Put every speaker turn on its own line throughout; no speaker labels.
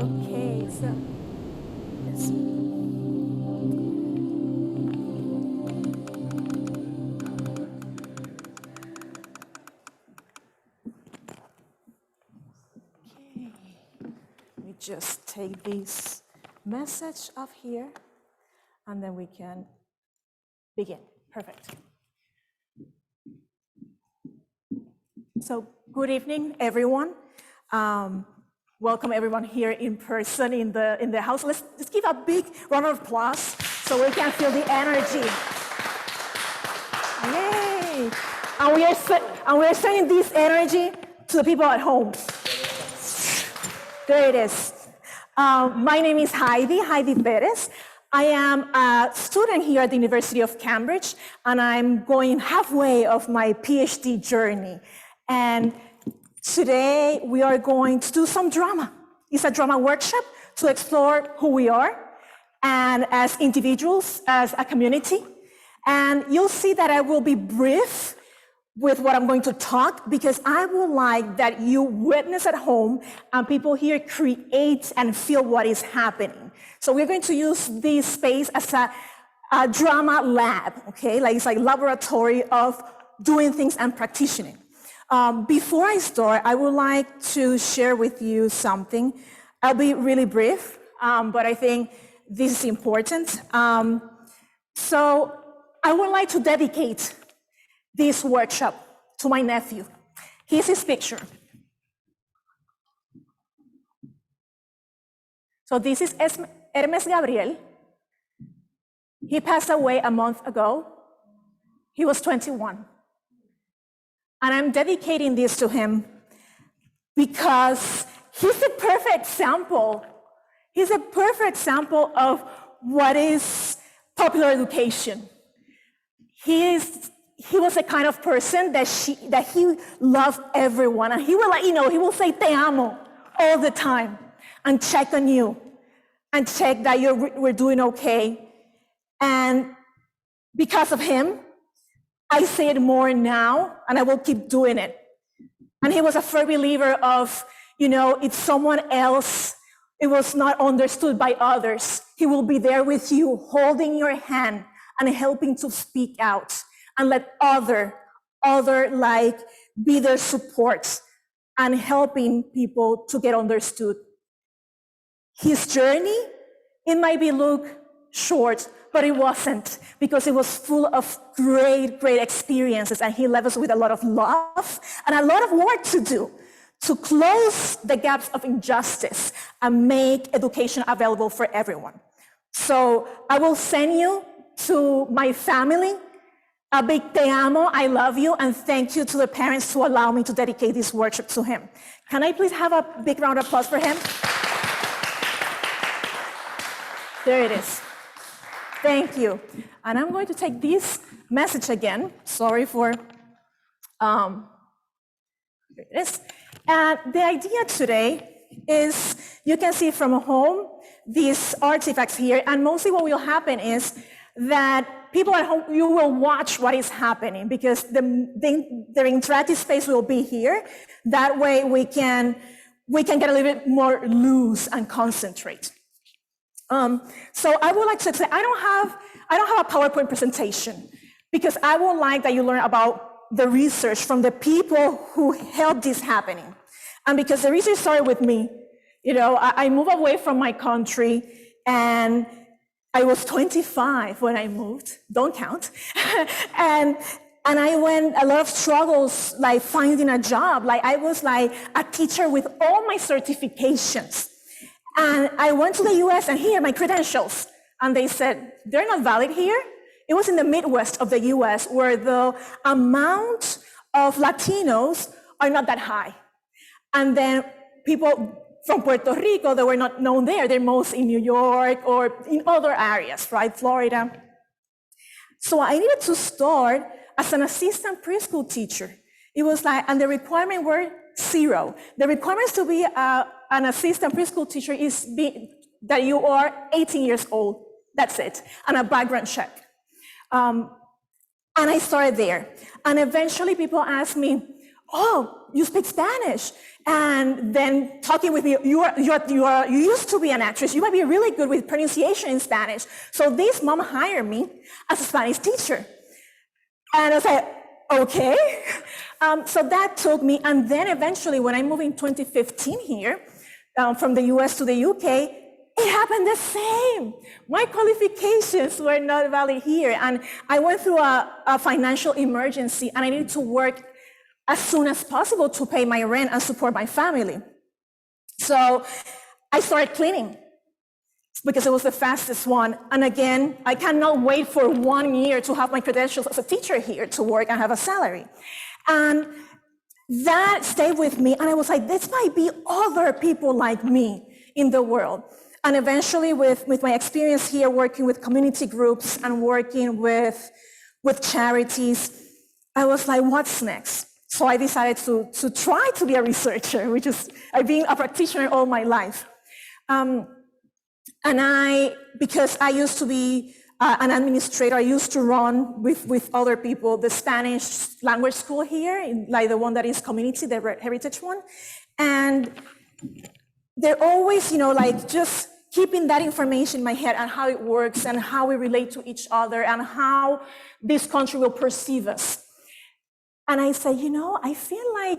Okay, so yes. Okay, let me just take this message off here, and then we can begin. Perfect. So, good evening, everyone. Welcome everyone here in person in the house. Let's give a big round of applause so we can feel the energy. Yay! And we are sending this energy to the people at home. There it is. My name is Heidi Perez. I am a student here at the University of Cambridge, and I'm going halfway of my PhD journey. And today we are going to do some drama. It's a drama workshop to explore who we are, and as individuals, as a community. And you'll see that I will be brief with what I'm going to talk, because I would like that you witness at home and people here create and feel what is happening. So we're going to use this space as a drama lab, okay? It's like laboratory of doing things and practicing. Before I start, I would like to share with you something. I'll be really brief, but I think this is important. So I would like to dedicate this workshop to my nephew. Here's his picture. So this is Hermes Gabriel. He passed away a month ago. He was 21. And I'm dedicating this to him because he's a perfect example. He's a perfect example of what is popular education. He was the kind of person that he loved everyone, and he will let you know, he will say "te amo" all the time and check on you and check that we're doing okay. And because of him, I say it more now, and I will keep doing it. And he was a firm believer of, if someone else, it was not understood by others, he will be there with you, holding your hand and helping to speak out and let other be their support and helping people to get understood. His journey, it might look short, but it wasn't, because it was full of great experiences, and he left us with a lot of love and a lot of work to do to close the gaps of injustice and make education available for everyone. So I will send you to my family a big te amo, I love you, and thank you to the parents to allow me to dedicate this workshop to him. Can I please have a big round of applause for him? There it is. Thank you. And I'm going to take this message again. Sorry for, here it is. And the idea today is, you can see from home, these artifacts here, and mostly what will happen is that people at home, you will watch what is happening, because the interactive space will be here. That way we can get a little bit more loose and concentrate. So I would like to say, I don't have a PowerPoint presentation, because I would like that you learn about the research from the people who helped this happening. And because the research started with me, I moved away from my country, and I was 25 when I moved, don't count. and I went a lot of struggles, like finding a job. Like I was like a teacher with all my certifications. And I went to the US, and here are my credentials. And they said, they're not valid here. It was in the Midwest of the US, where the amount of Latinos are not that high. And then people from Puerto Rico, they were not known there. They're most in New York or in other areas, right? Florida. So I needed to start as an assistant preschool teacher. It was like, and the requirements were 0. The requirements to be an assistant preschool teacher is that you are 18 years old. That's it. And a background check. And I started there. And eventually people asked me, oh, you speak Spanish. And then talking with me, you used to be an actress. You might be really good with pronunciation in Spanish. So this mom hired me as a Spanish teacher. And I was like, okay. So that took me, and then eventually when I moved in 2015 here, from the US to the UK, it happened the same. My qualifications were not valid here. And I went through a financial emergency, and I needed to work as soon as possible to pay my rent and support my family. So I started cleaning because it was the fastest one. And again, I cannot wait for 1 year to have my credentials as a teacher here to work and have a salary. And that stayed with me. And I was like, this might be other people like me in the world. And eventually with my experience here working with community groups and working with charities, I was like, what's next? So I decided to try to be a researcher, which is, I've been a practitioner all my life. And because I used to be an administrator, I used to run with other people the Spanish language school here, like the one that is community, the heritage one. And they're always, like just keeping that information in my head and how it works and how we relate to each other and how this country will perceive us. And I said, I feel like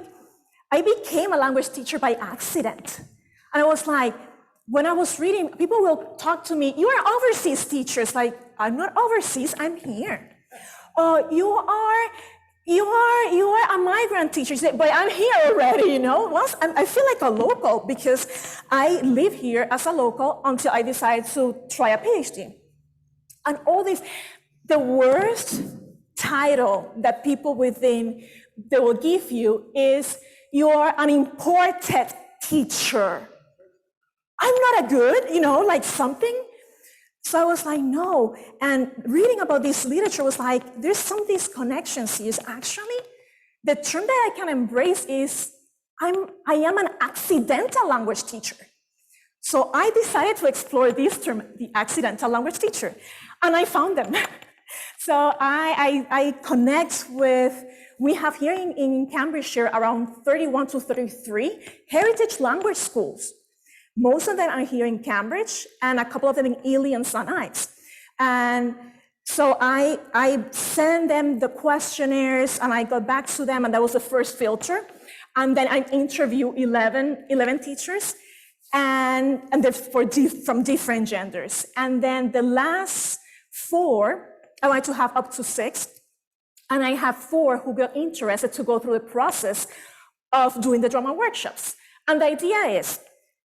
I became a language teacher by accident. And I was like, when I was reading, people will talk to me, you are overseas teachers. Like, I'm not overseas, I'm here. Oh, you are a migrant teacher, but I'm here already, Once I feel like a local because I live here as a local until I decided to try a PhD. And all this, the worst title that people within they will give you is you're an imported teacher. I'm not a good, like something. So I was like, no. And reading about this literature was like, there's some of these connections here. Actually, the term that I can embrace is I am an accidental language teacher. So I decided to explore this term, the accidental language teacher, and I found them. So I connect with, we have here in Cambridgeshire around 31 to 33 heritage language schools. Most of them are here in Cambridge and a couple of them in Ely and St. Ives. And so I send them the questionnaires and I got back to them, and that was the first filter. And then I interview 11 teachers and they're from different genders. And then the last 4, I want to have up to 6, and I have 4 who got interested to go through the process of doing the drama workshops. And the idea is,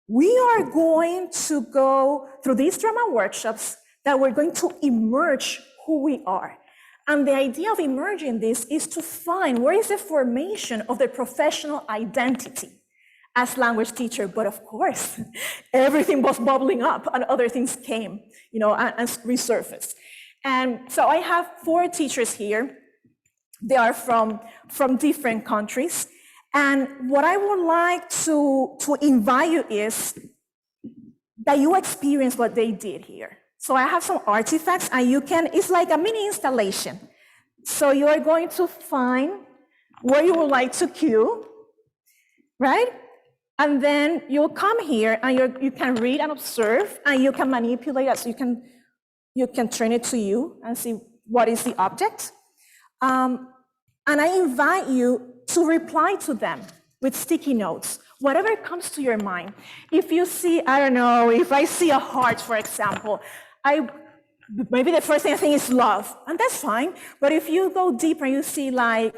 we are going to go through these drama workshops that we're going to emerge who we are. And the idea of emerging this is to find where is the formation of the professional identity as language teacher. But of course, everything was bubbling up and other things came, and resurfaced. And so I have 4 teachers here. They are from different countries. And what I would like to invite you is that you experience what they did here. So I have some artifacts, and it's like a mini installation. So you are going to find where you would like to cue, right? And then you'll come here and you can read and observe, and you can manipulate it. So you can turn it to you and see what is the object. And I invite you to reply to them with sticky notes, whatever comes to your mind. If you see, I don't know, if I see a heart, for example, maybe the first thing I think is love, and that's fine. But if you go deeper, you see like,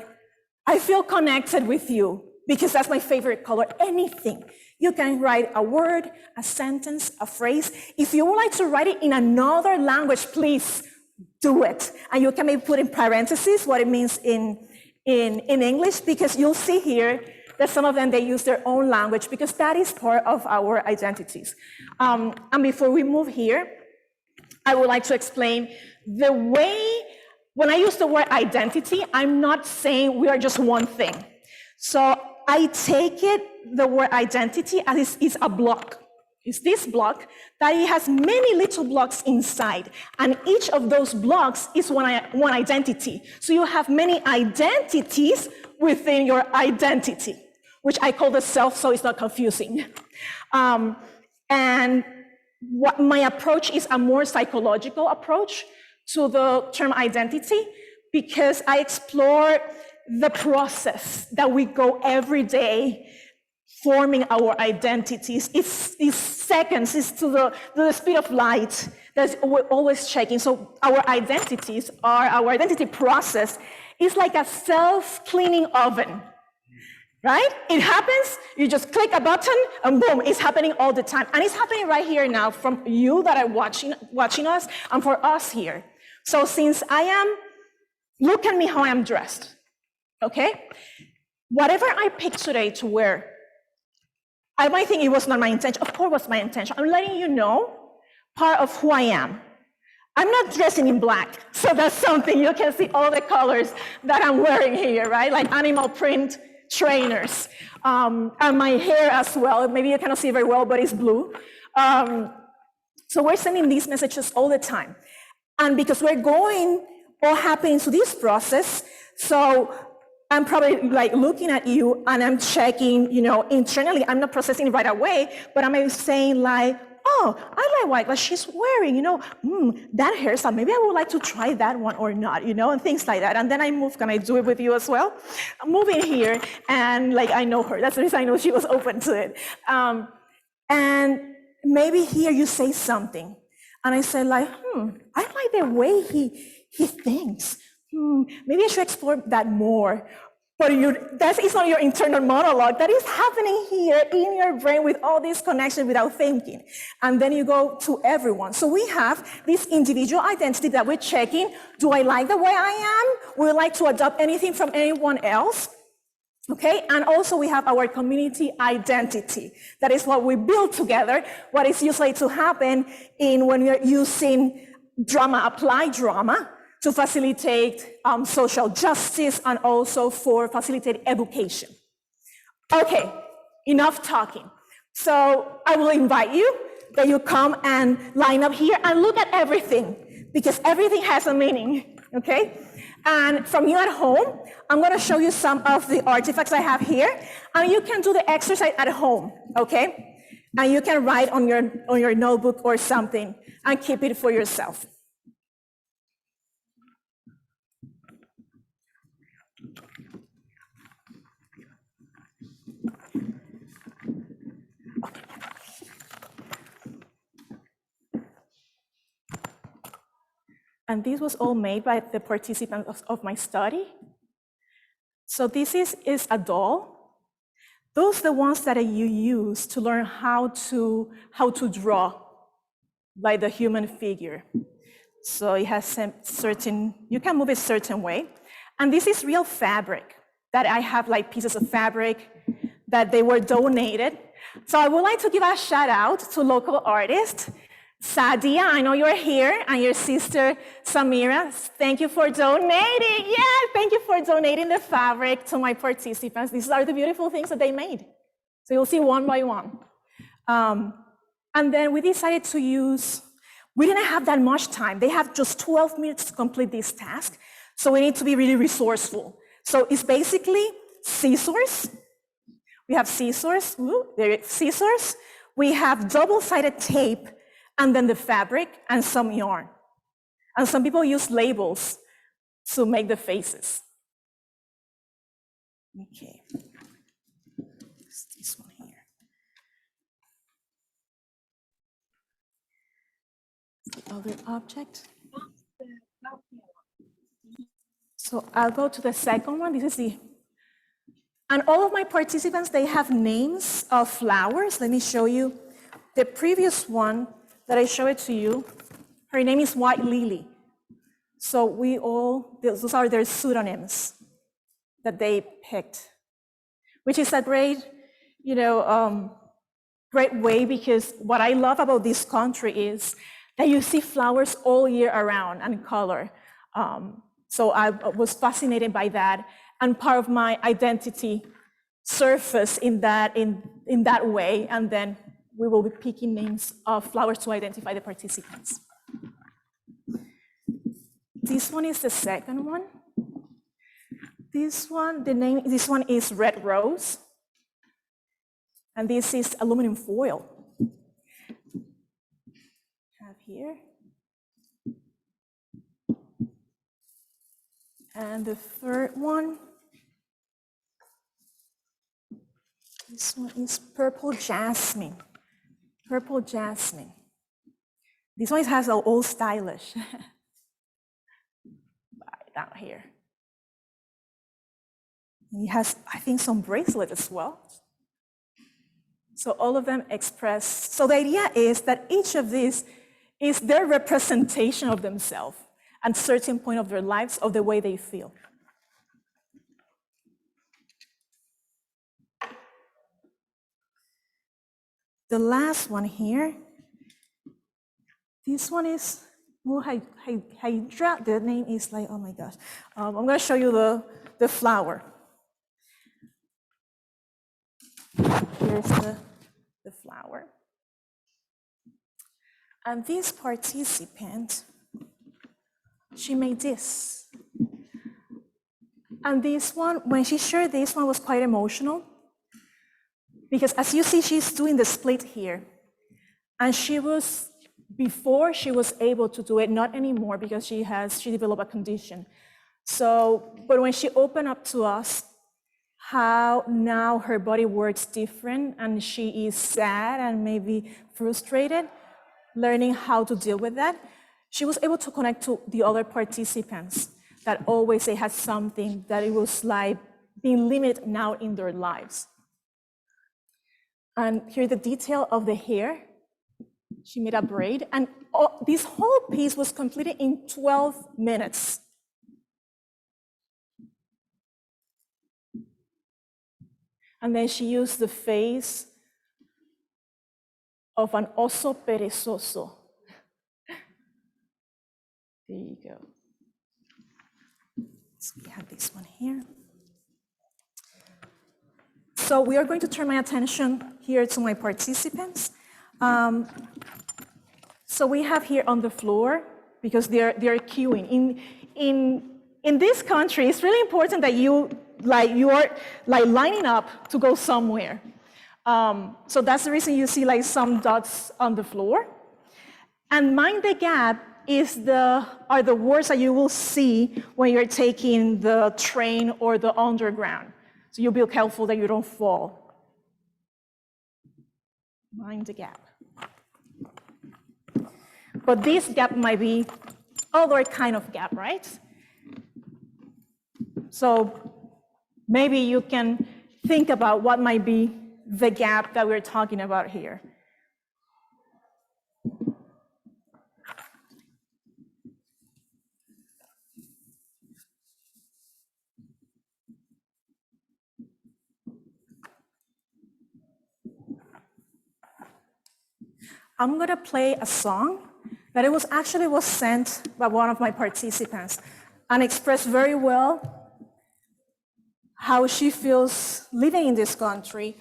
I feel connected with you because that's my favorite color, anything. You can write a word, a sentence, a phrase. If you would like to write it in another language, please do it. And you can maybe put in parentheses what it means in English, because you'll see here that some of them, they use their own language because that is part of our identities. And before we move here, I would like to explain the way, when I use the word identity, I'm not saying we are just one thing. So I take the word identity as it's a block. It's this block that it has many little blocks inside, and each of those blocks is one identity. So you have many identities within your identity, which I call the self so it's not confusing. And what my approach is a more psychological approach to the term identity, because I explore the process that we go every day forming our identities. It's seconds, it's to the speed of light that's we're always checking. So our identity process is like a self-cleaning oven, right? It happens, you just click a button and boom, it's happening all the time. And it's happening right here now from you that are watching us and for us here. So since look at me how I'm dressed, okay? Whatever I picked today to wear, I might think it was not my intention. Of course it was my intention. I'm letting you know part of who I am. I'm not dressing in black, so that's something. You can see all the colors that I'm wearing here, right? Like animal print trainers. And my hair as well. Maybe you cannot see very well, but it's blue. So we're sending these messages all the time. And because we're going all happening to this process, so I'm probably like looking at you and I'm checking, internally, I'm not processing right away, but I'm saying like, oh, I like what she's wearing, that hairstyle, maybe I would like to try that one or not, and things like that. And then I move, can I do it with you as well? I'm moving here and like, I know her, that's the reason I know she was open to it. And maybe here you say something and I say like, I like the way he thinks. Maybe I should explore that more. But that is not your internal monologue. That is happening here in your brain with all these connections without thinking. And then you go to everyone. So we have this individual identity that we're checking. Do I like the way I am? Would I like to adopt anything from anyone else? Okay, and also we have our community identity. That is what we build together. What is usually to happen when we're using applied drama, to facilitate social justice and also for facilitate education. Okay, enough talking. So I will invite you that you come and line up here and look at everything, because everything has a meaning, okay? And from you at home, I'm gonna show you some of the artifacts I have here, and you can do the exercise at home, okay? And you can write on your notebook or something and keep it for yourself. And this was all made by the participants of my study. So this is a doll. Those are the ones that you use to learn how to draw, like the human figure. So it has you can move it a certain way. And this is real fabric that I have, like pieces of fabric that they were donated. So I would like to give a shout out to local artists. Sadia, I know you're here, and your sister Samira, thank you for donating. Yeah, thank you for donating the fabric to my participants. These are the beautiful things that they made. So you'll see one by one. And then we decided to we didn't have that much time. They have just 12 minutes to complete this task. So we need to be really resourceful. So it's basically scissors. We have scissors, scissors. We have double-sided tape, and then the fabric and some yarn. And some people use labels to make the faces. Okay, it's this one here. The other object. So I'll go to the second one. This is and all of my participants, they have names of flowers. Let me show you the previous one that I show it to you. Her name is White Lily. So those are their pseudonyms that they picked, which is a great, great way, because what I love about this country is that you see flowers all year around and color. So I was fascinated by that, and part of my identity surfaced in that way, and then we will be picking names of flowers to identify the participants. This one is the second one. This one, this one is red rose, and this is aluminum foil. Have here. And the third one, this one is purple jasmine. Purple jasmine. This one has an old stylish. Right down here. And it has, I think, some bracelet as well. So all of them express. So the idea is that each of these is their representation of themselves at a certain point of their lives, of the way they feel. The last one here, this one is Hydra. The name is like, oh my gosh. I'm going to show you the flower. Here's the flower. And this participant, she made this. And this one, when she shared this one, was quite emotional. Because as you see, she's doing the split here. And before she was able to do it, not anymore because she developed a condition. So, but when she opened up to us, how now her body works different and she is sad and maybe frustrated, learning how to deal with that, she was able to connect to the other participants that always they had something that it was like being limited now in their lives. And here the detail of the hair. She made a braid, and this whole piece was completed in 12 minutes. And then she used the face of an oso perezoso. There you go. So we have this one here. So we are going to turn my attention here to my participants. So we have here on the floor, because they're queuing. In this country, it's really important that you are lining up to go somewhere. So that's the reason you see like some dots on the floor. And mind the gap are the words that you will see when you're taking the train or the underground. So you'll be careful that you don't fall. Mind the gap. But this gap might be other kind of gap, right? So maybe you can think about what might be the gap that we're talking about here. I'm going to play a song that it was sent by one of my participants and expressed very well how she feels living in this country,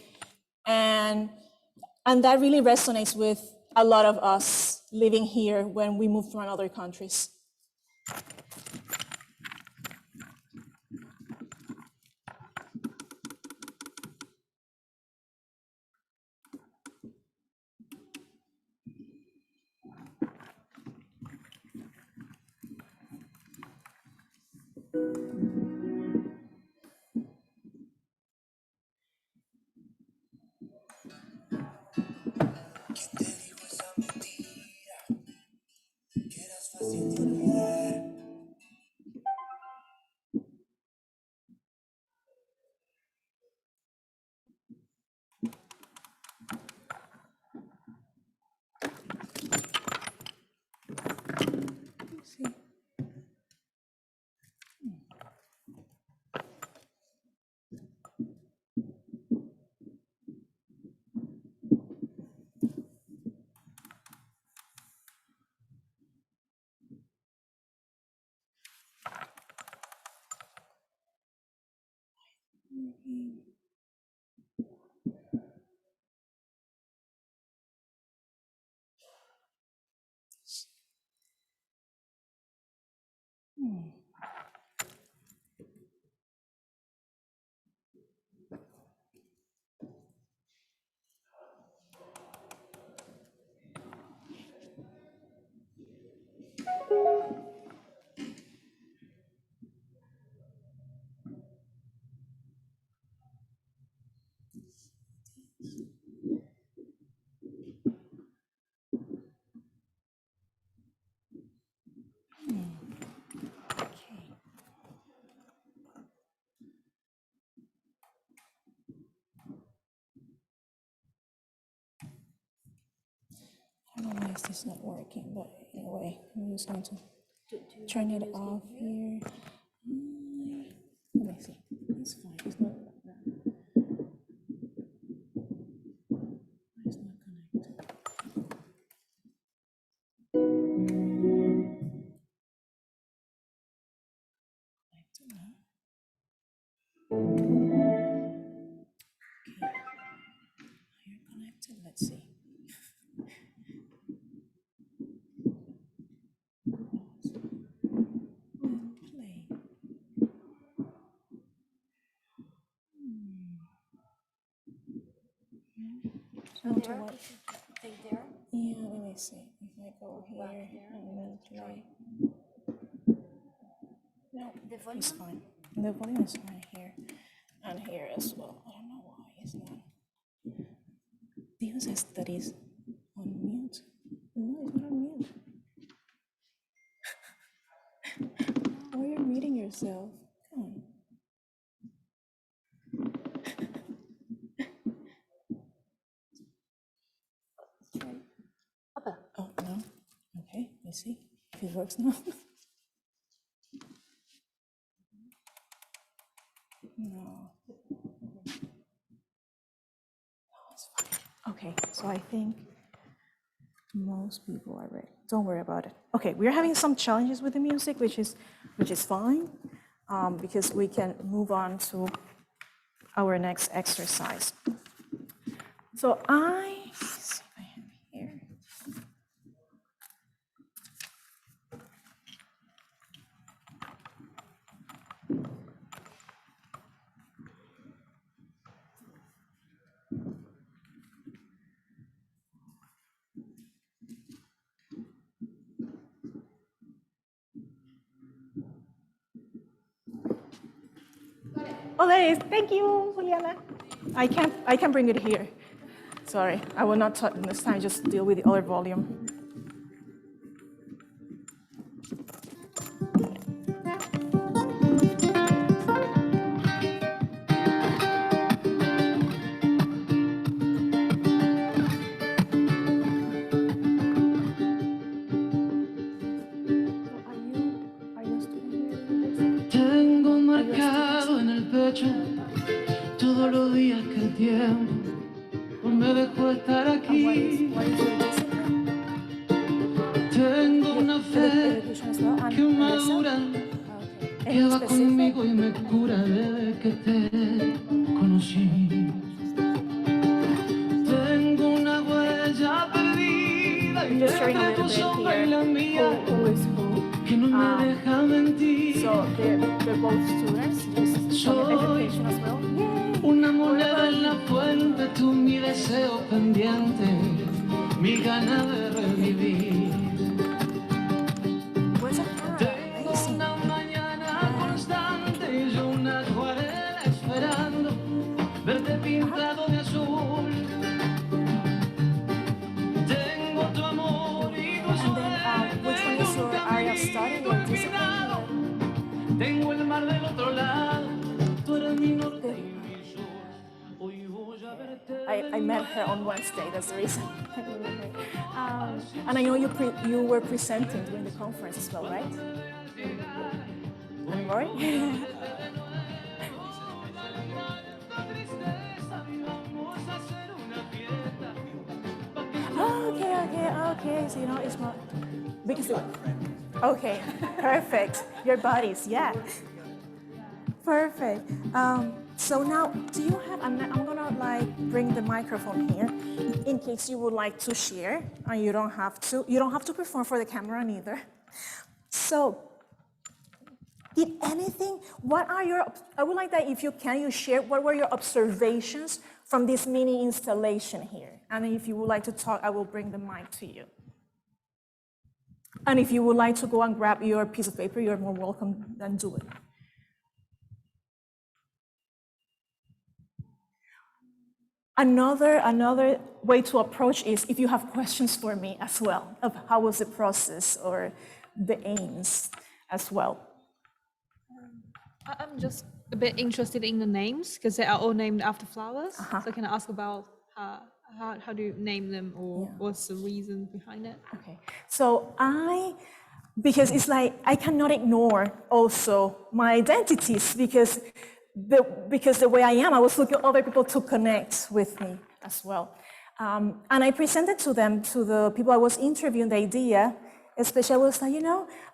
and that really resonates with a lot of us living here when we move from other countries. I don't know if this is not working, but anyway, I'm just going to turn it off here. Let me see. It's fine. It's not. It's not connected. You're connected. Let's see. Play. Yeah, let me see. If I go here and then play. No, it's fine. The volume is fine here and here as well. I don't know why it's not. Dion says that is on mute. No, it's not on mute. Why are you muting yourself? Come on. Oh, no. Okay, let's see if it works now. No. It's fine. Okay, so I think most people are ready. Don't worry about it. Okay, we're having some challenges with the music, which is fine, because we can move on to our next exercise. So let's see if I have here. Oh, there it is. Thank you, Juliana. I can bring it here. Sorry, I will not touch this time. Just deal with the other volume.
Tengo marcado en el pecho todos los días que el tiempo me dejó estar aquí. Tengo una fe que madura, que va conmigo y me cura desde que te conocí. Tengo una huella perdida entre tu sombra y la mía, que no me deja mentir.
So they're both students, just some education as well. Yay!
Una moneda en la fuente, tú mi deseo pendiente, mi gana de revivir.
Where's that camera?
Tengo una mañana constante y yo una acuarela esperando verte pintado de azul. Tengo tu amor y tu suerte.
Which one is your area of study or discipline?
Tengo el mar del otro lado, tú eres mi norte y mi sur. Hoy voy a verte.
I met her on Wednesday, that's the reason. And I know you were presenting during the conference as well, right? And Roy? Okay, so you know it's not, because okay, perfect, your buddies, yeah. Perfect. So now, do you have, I'm gonna like bring the microphone here in case you would like to share, and you don't have to perform for the camera neither. So, I would like that if you can, you share what were your observations from this mini installation here. And if you would like to talk, I will bring the mic to you. And if you would like to go and grab your piece of paper, you're more welcome than do it. Another way to approach is if you have questions for me as well, of how was the process or the aims as well.
I'm just a bit interested in the names because they are all named after flowers.
Uh-huh.
So can I ask about How do you name them, or what's the reason behind it?
Okay, so because it's like I cannot ignore also my identities because the way I am, I was looking for other people to connect with me as well. And I presented to them, to the people I was interviewing, the idea, especially I was like,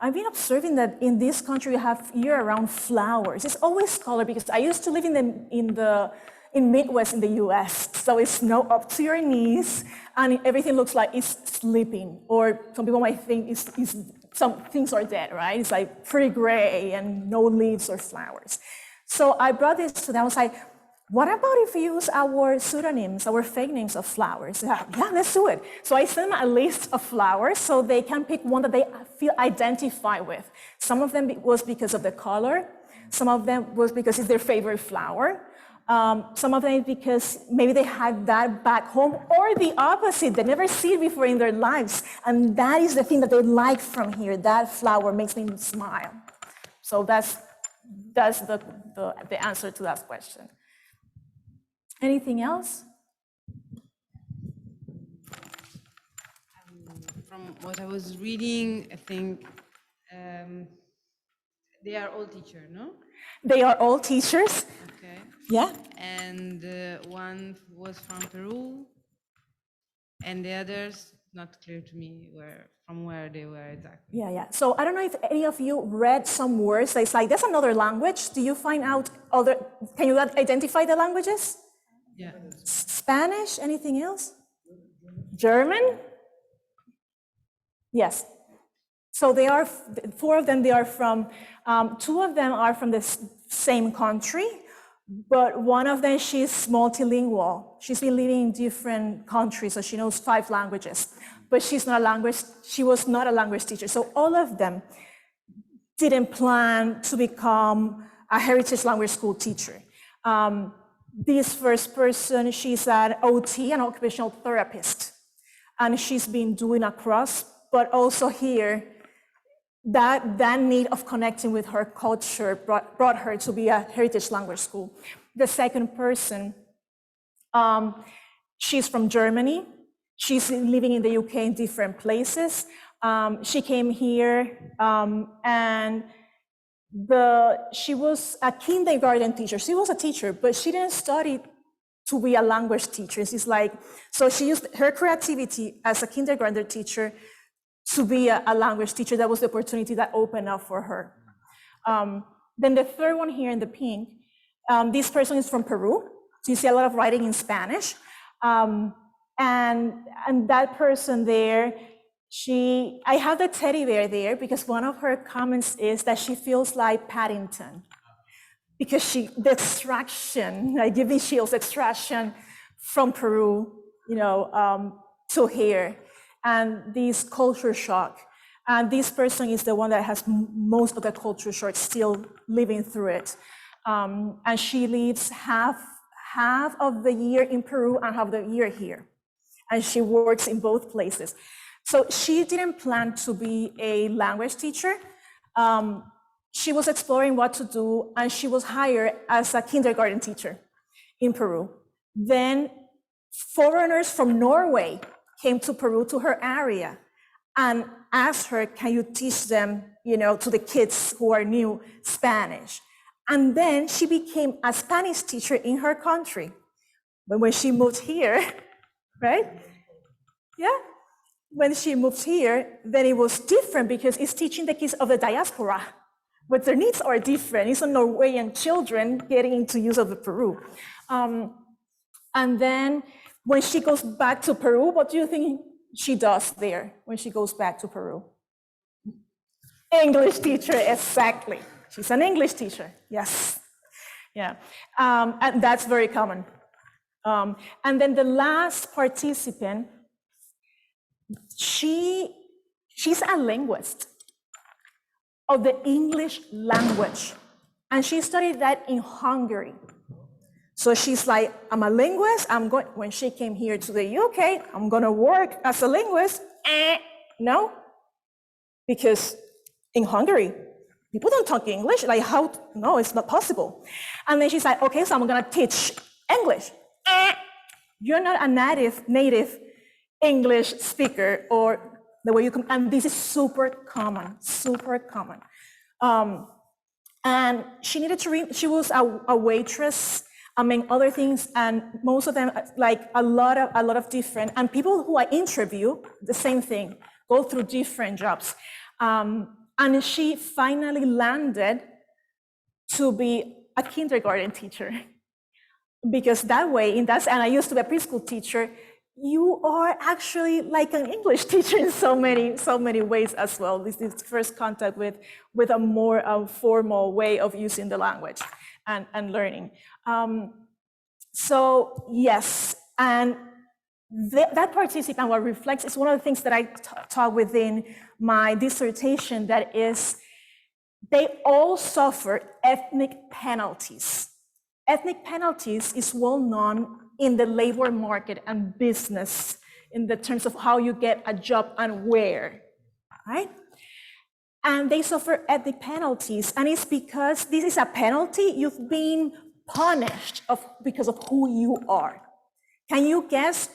I've been observing that in this country we have year-round flowers. It's always color because I used to live in Midwest in the US, so it's snow up to your knees and everything looks like it's sleeping, or some people might think some things are dead, right? It's like pretty gray and no leaves or flowers. So I brought this to them. I was like, what about if we use our pseudonyms, our fake names of flowers? Yeah, let's do it. So I sent them a list of flowers so they can pick one that they feel identified with. Some of them was because of the color. Some of them was because it's their favorite flower. Some of them because maybe they had that back home, or the opposite, they never see it before in their lives. And that is the thing that they like from here. That flower makes them smile. So that's the answer to that question. Anything else?
From what I was reading, I think they are all teachers, no?
They are all teachers.
Okay.
Yeah.
And one was from Peru, and the others, not clear to me from where they were exactly.
Yeah. So I don't know if any of you read some words. It's like, that's another language. Do you find out can you identify the languages?
Yeah.
Spanish, anything else? German? Yes. So they are, 4 of them, they are from, 2 of them are from the same country, but one of them, she's multilingual. She's been living in different countries, so she knows 5 languages, but she was not a language teacher. So all of them didn't plan to become a heritage language school teacher. This first person, she's an OT, an occupational therapist, and she's been doing a cross, but also here, that need of connecting with her culture brought her to be a heritage language school. The second person, she's from Germany. She's living in the UK in different places. She came here and she was a kindergarten teacher. She was a teacher, but she didn't study to be a language teacher. It's like, so she used her creativity as a kindergarten teacher to be a language teacher. That was the opportunity that opened up for her. Then the third one here in the pink, this person is from Peru. So you see a lot of writing in Spanish. And that person there, I have the teddy bear there because one of her comments is that she feels like Paddington because the extraction, like giving Shields extraction from Peru, to here, and this culture shock. And this person is the one that has most of the culture shock still living through it. And she lives half of the year in Peru and half the year here. And she works in both places. So she didn't plan to be a language teacher. She was exploring what to do, and she was hired as a kindergarten teacher in Peru. Then foreigners from Norway came to Peru, to her area, and asked her, can you teach them, to the kids who are new, Spanish? And then she became a Spanish teacher in her country. But when she moved here, right? Yeah. When she moved here, then it was different because it's teaching the kids of the diaspora, but their needs are different. It's a Norwegian children getting into use of the Peru. And then when she goes back to Peru, what do you think she does there when she goes back to Peru? English teacher, exactly. She's an English teacher, yes. Yeah, and that's very common. And then the last participant, she's a linguist of the English language, and she studied that in Hungary. So she's like, I'm a linguist. When she came here to the UK, I'm going to work as a linguist. No, because in Hungary, people don't talk English. Like, how? No, it's not possible. And then she's like, okay, so I'm going to teach English. you're not a native English speaker or the way you come, and this is super common. And she needed to read, she was a waitress, among other things, and most of them, like a lot of different, and people who I interview, the same thing, go through different jobs. And she finally landed to be a kindergarten teacher. Because that way, and I used to be a preschool teacher, you are actually like an English teacher in so many ways as well. This is first contact with a more formal way of using the language and learning. So yes, and that participant, what reflects, is one of the things that I taught within my dissertation, that is, they all suffer ethnic penalties. Ethnic penalties is well known in the labor market and business in the terms of how you get a job and where, right? And they suffer ethnic penalties, and it's because this is a penalty. You've been punished because of who you are. Can you guess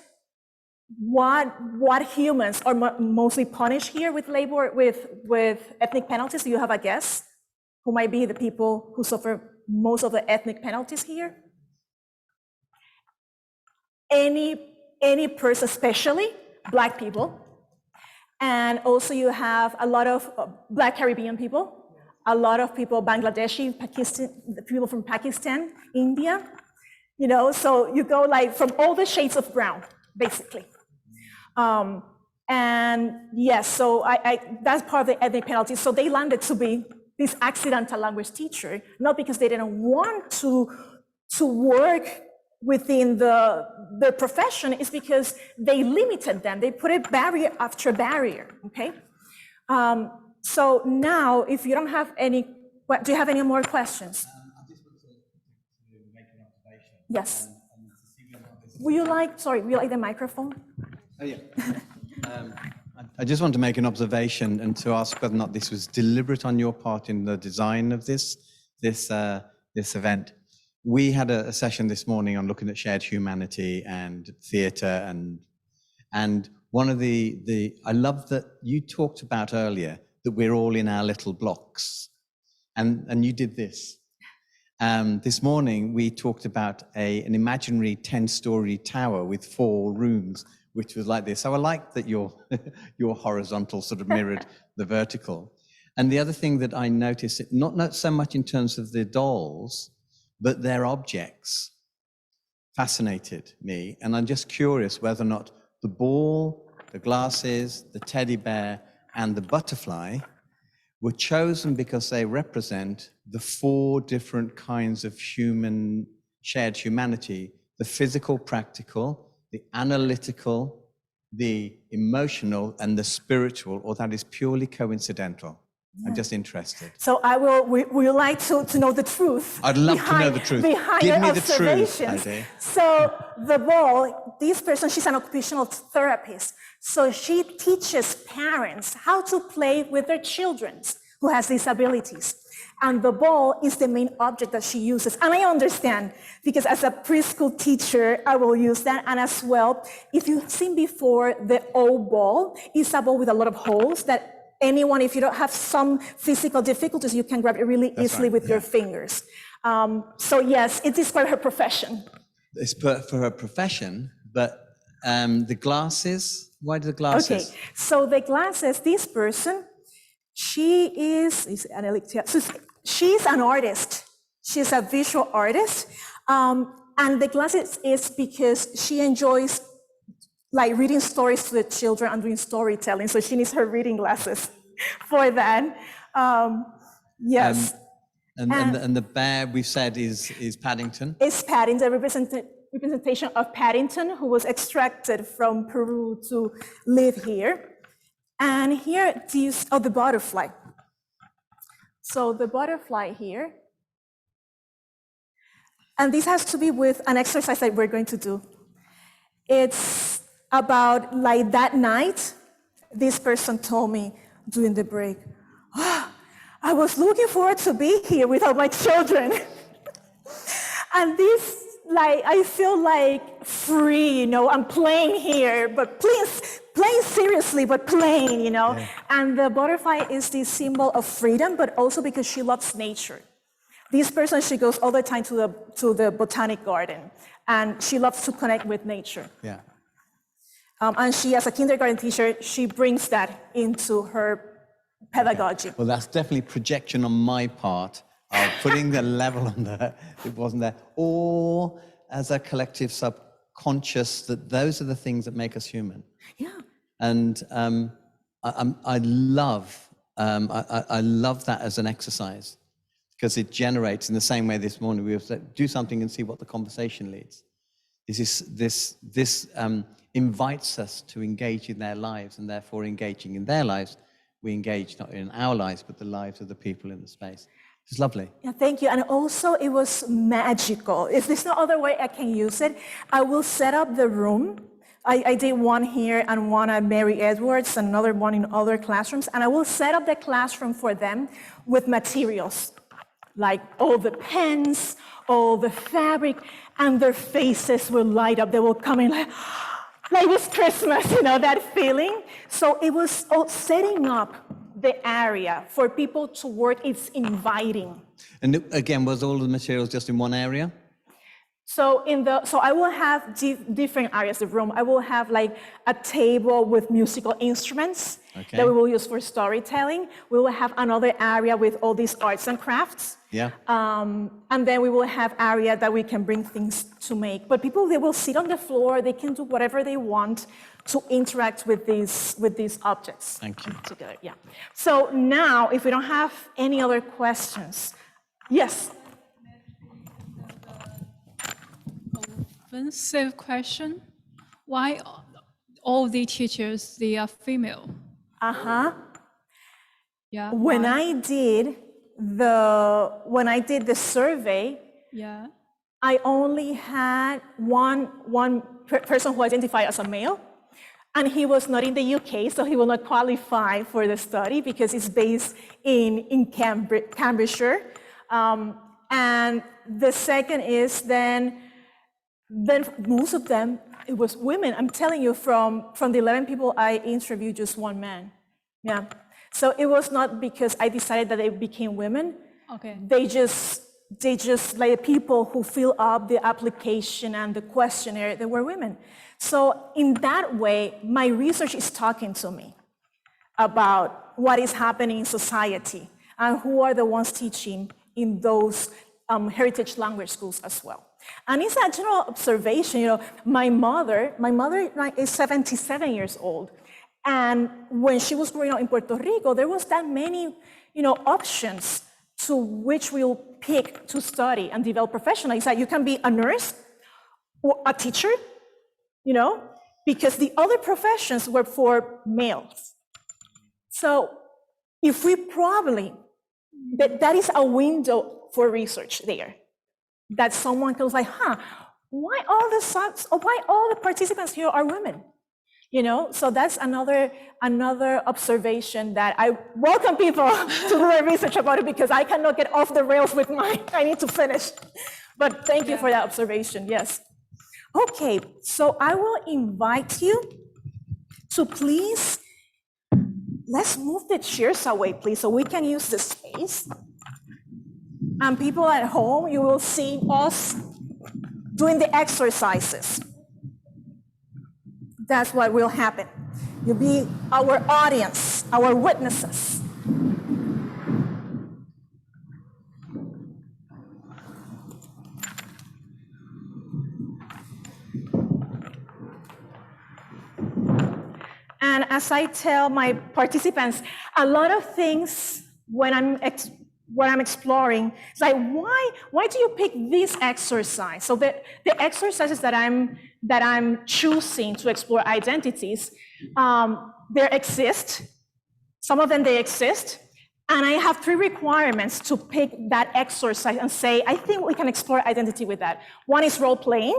what humans are mostly punished here with labor, with ethnic penalties? Do you have a guess? Who might be the people who suffer most of the ethnic penalties here? Any person, especially Black people. And also you have a lot of Black Caribbean people, a lot of people, Bangladeshi, Pakistan, people from Pakistan, India, you know, so you go like from all the shades of brown, basically. And yes, so that's part of the ethnic penalty. So they landed to be this accidental language teacher, not because they didn't want to work within the profession, is because they limited them. They put a barrier after barrier, okay? So now, if you don't have any, do you have any more questions?
I just want to make an observation.
Yes. Would you like the microphone?
Oh, yeah. I just want to make an observation and to ask whether or not this was deliberate on your part in the design of this event. We had a session this morning on looking at shared humanity and theatre, and one of I love that you talked about earlier that we're all in our little blocks, and you did this. This morning we talked about an imaginary 10-story tower with 4 rooms, which was like this. So I like that your horizontal sort of mirrored the vertical. And the other thing that I noticed, not so much in terms of the dolls, but their objects fascinated me. And I'm just curious whether or not the ball, the glasses, the teddy bear, and the butterfly were chosen because they represent the 4 different kinds of shared humanity: the physical, practical, the analytical, the emotional, and the spiritual, or that is purely coincidental. I'm just interested.
So would you like to know the truth?
I'd love to know the truth. Give me the truth, Heidi.
So the ball, this person, she's an occupational therapist. So she teaches parents how to play with their children who has disabilities. And the ball is the main object that she uses. And I understand, because as a preschool teacher, I will use that. And as well, if you've seen before, the O ball is a ball with a lot of holes that anyone, if you don't have some physical difficulties, you can grab it really easily with your fingers. So yes, it is for her profession.
It's for her profession, but the glasses, why do the glasses?
Okay, so the glasses, this person, she's an artist. She's a visual artist. And the glasses is because she enjoys like reading stories to the children and doing storytelling. So she needs her reading glasses for that. Yes.
And the bear we've said is Paddington.
It's Paddington, representation of Paddington, who was extracted from Peru to live here. And here, the butterfly. So the butterfly here. And this has to be with an exercise that we're going to do. It's about like that night, this person told me during the break, I was looking forward to be here without my children. And I feel like free, I'm playing here, but playing seriously, but playing,
Yeah.
And the butterfly is the symbol of freedom, but also because she loves nature. This person, she goes all the time to the botanic garden, and she loves to connect with nature.
Yeah.
And she, as a kindergarten teacher, she brings that into her pedagogy.
Well, that's definitely projection on my part of putting the level on there. It wasn't there. Or as a collective subconscious, that those are the things that make us human.
Yeah.
And I love that as an exercise, because it generates, in the same way this morning we were saying, do something and see what the conversation leads. This invites us to engage in their lives, and therefore engaging in their lives, we engage not in our lives, but the lives of the people in the space. It's lovely.
Yeah, thank you. And also it was magical. If there's no other way I can use it, I will set up the room. I did one here and one at Mary Edwards, another one in other classrooms, and I will set up the classroom for them with materials, like all the pens, all the fabric, and their faces will light up. They will come in like it's Christmas, that feeling. So it was setting up the area for people to work. It's inviting.
And again, was all the materials just in one area?
So I will have different areas of the room. I will have like a table with musical instruments that we will use for storytelling. We will have another area with all these arts and crafts.
Yeah.
And then we will have area that we can bring things to make. But people, they will sit on the floor. They can do whatever they want to interact with these objects.
Thank you.
Together, yeah. So now, if we don't have any other questions, yes.
Offensive question: why all the teachers, they are female? Yeah.
When
why?
I did the survey,
Yeah.
I only had one person who identified as a male, and he was not in the UK, so he will not qualify for the study because it's based in Cambridgeshire. And the second is then most of them, it was women. I'm telling you, from the 11 people I interviewed, just one man. Yeah. So it was not because I decided that they became women.
Okay.
They just like people who fill up the application and the questionnaire, they were women. So in that way, my research is talking to me about what is happening in society and who are the ones teaching in those heritage language schools as well. And it's a general observation, my mother is 77 years old. And when she was growing up in Puerto Rico, there was that many, options to which we'll pick to study and develop professionally. It's like you can be a nurse or a teacher, because the other professions were for males. So if we that is a window for research there. That someone goes like, why all the participants here are women? So that's another observation that I welcome people to do their research about it, because I cannot get off the rails with mine. I need to finish. But thank you for that observation, yes. Okay, so I will invite you to please, let's move the chairs away, please, so we can use the space. And people at home, you will see us doing the exercises. That's what will happen. You'll be our audience, our witnesses. And as I tell my participants, a lot of things when I'm exploring, it's like, why do you pick this exercise? So the exercises that I'm choosing to explore identities, they exist. Some of them, they exist. And I have 3 requirements to pick that exercise and say, I think we can explore identity with that. One is role playing.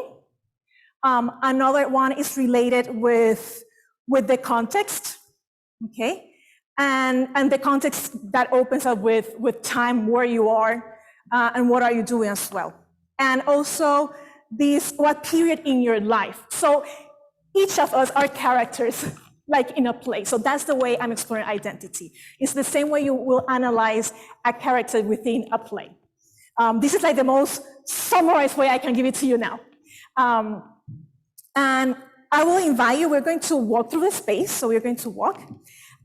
Another one is related with the context, okay? And the context that opens up with time, where you are, and what are you doing as well. And also what period in your life. So each of us are characters, like in a play. So that's the way I'm exploring identity. It's the same way you will analyze a character within a play. This is like the most summarized way I can give it to you now. And I will invite you, we're going to walk through the space, so we're going to walk.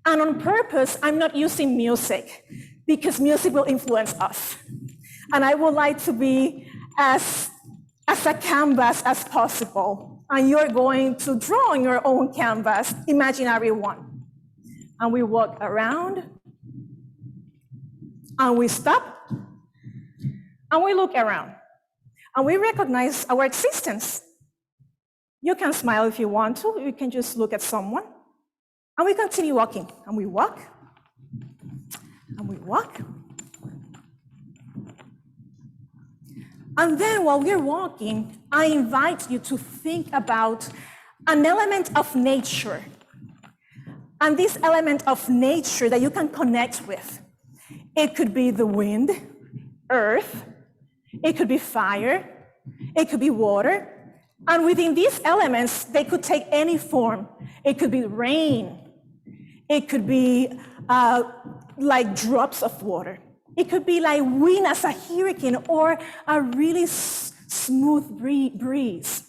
And on purpose, I'm not using music, because music will influence us. And I would like to be as a canvas as possible. And you're going to draw on your own canvas, imaginary one. And we walk around, and we stop, and we look around, and we recognize our existence. You can smile if you want to, you can just look at someone, and we continue walking, and we walk, and we walk. And then while we're walking, I invite you to think about an element of nature. And this element of nature that you can connect with, it could be the wind, earth, it could be fire, it could be water. And within these elements, they could take any form. It could be rain, it could be like drops of water. It could be like wind as a hurricane or a really smooth breeze.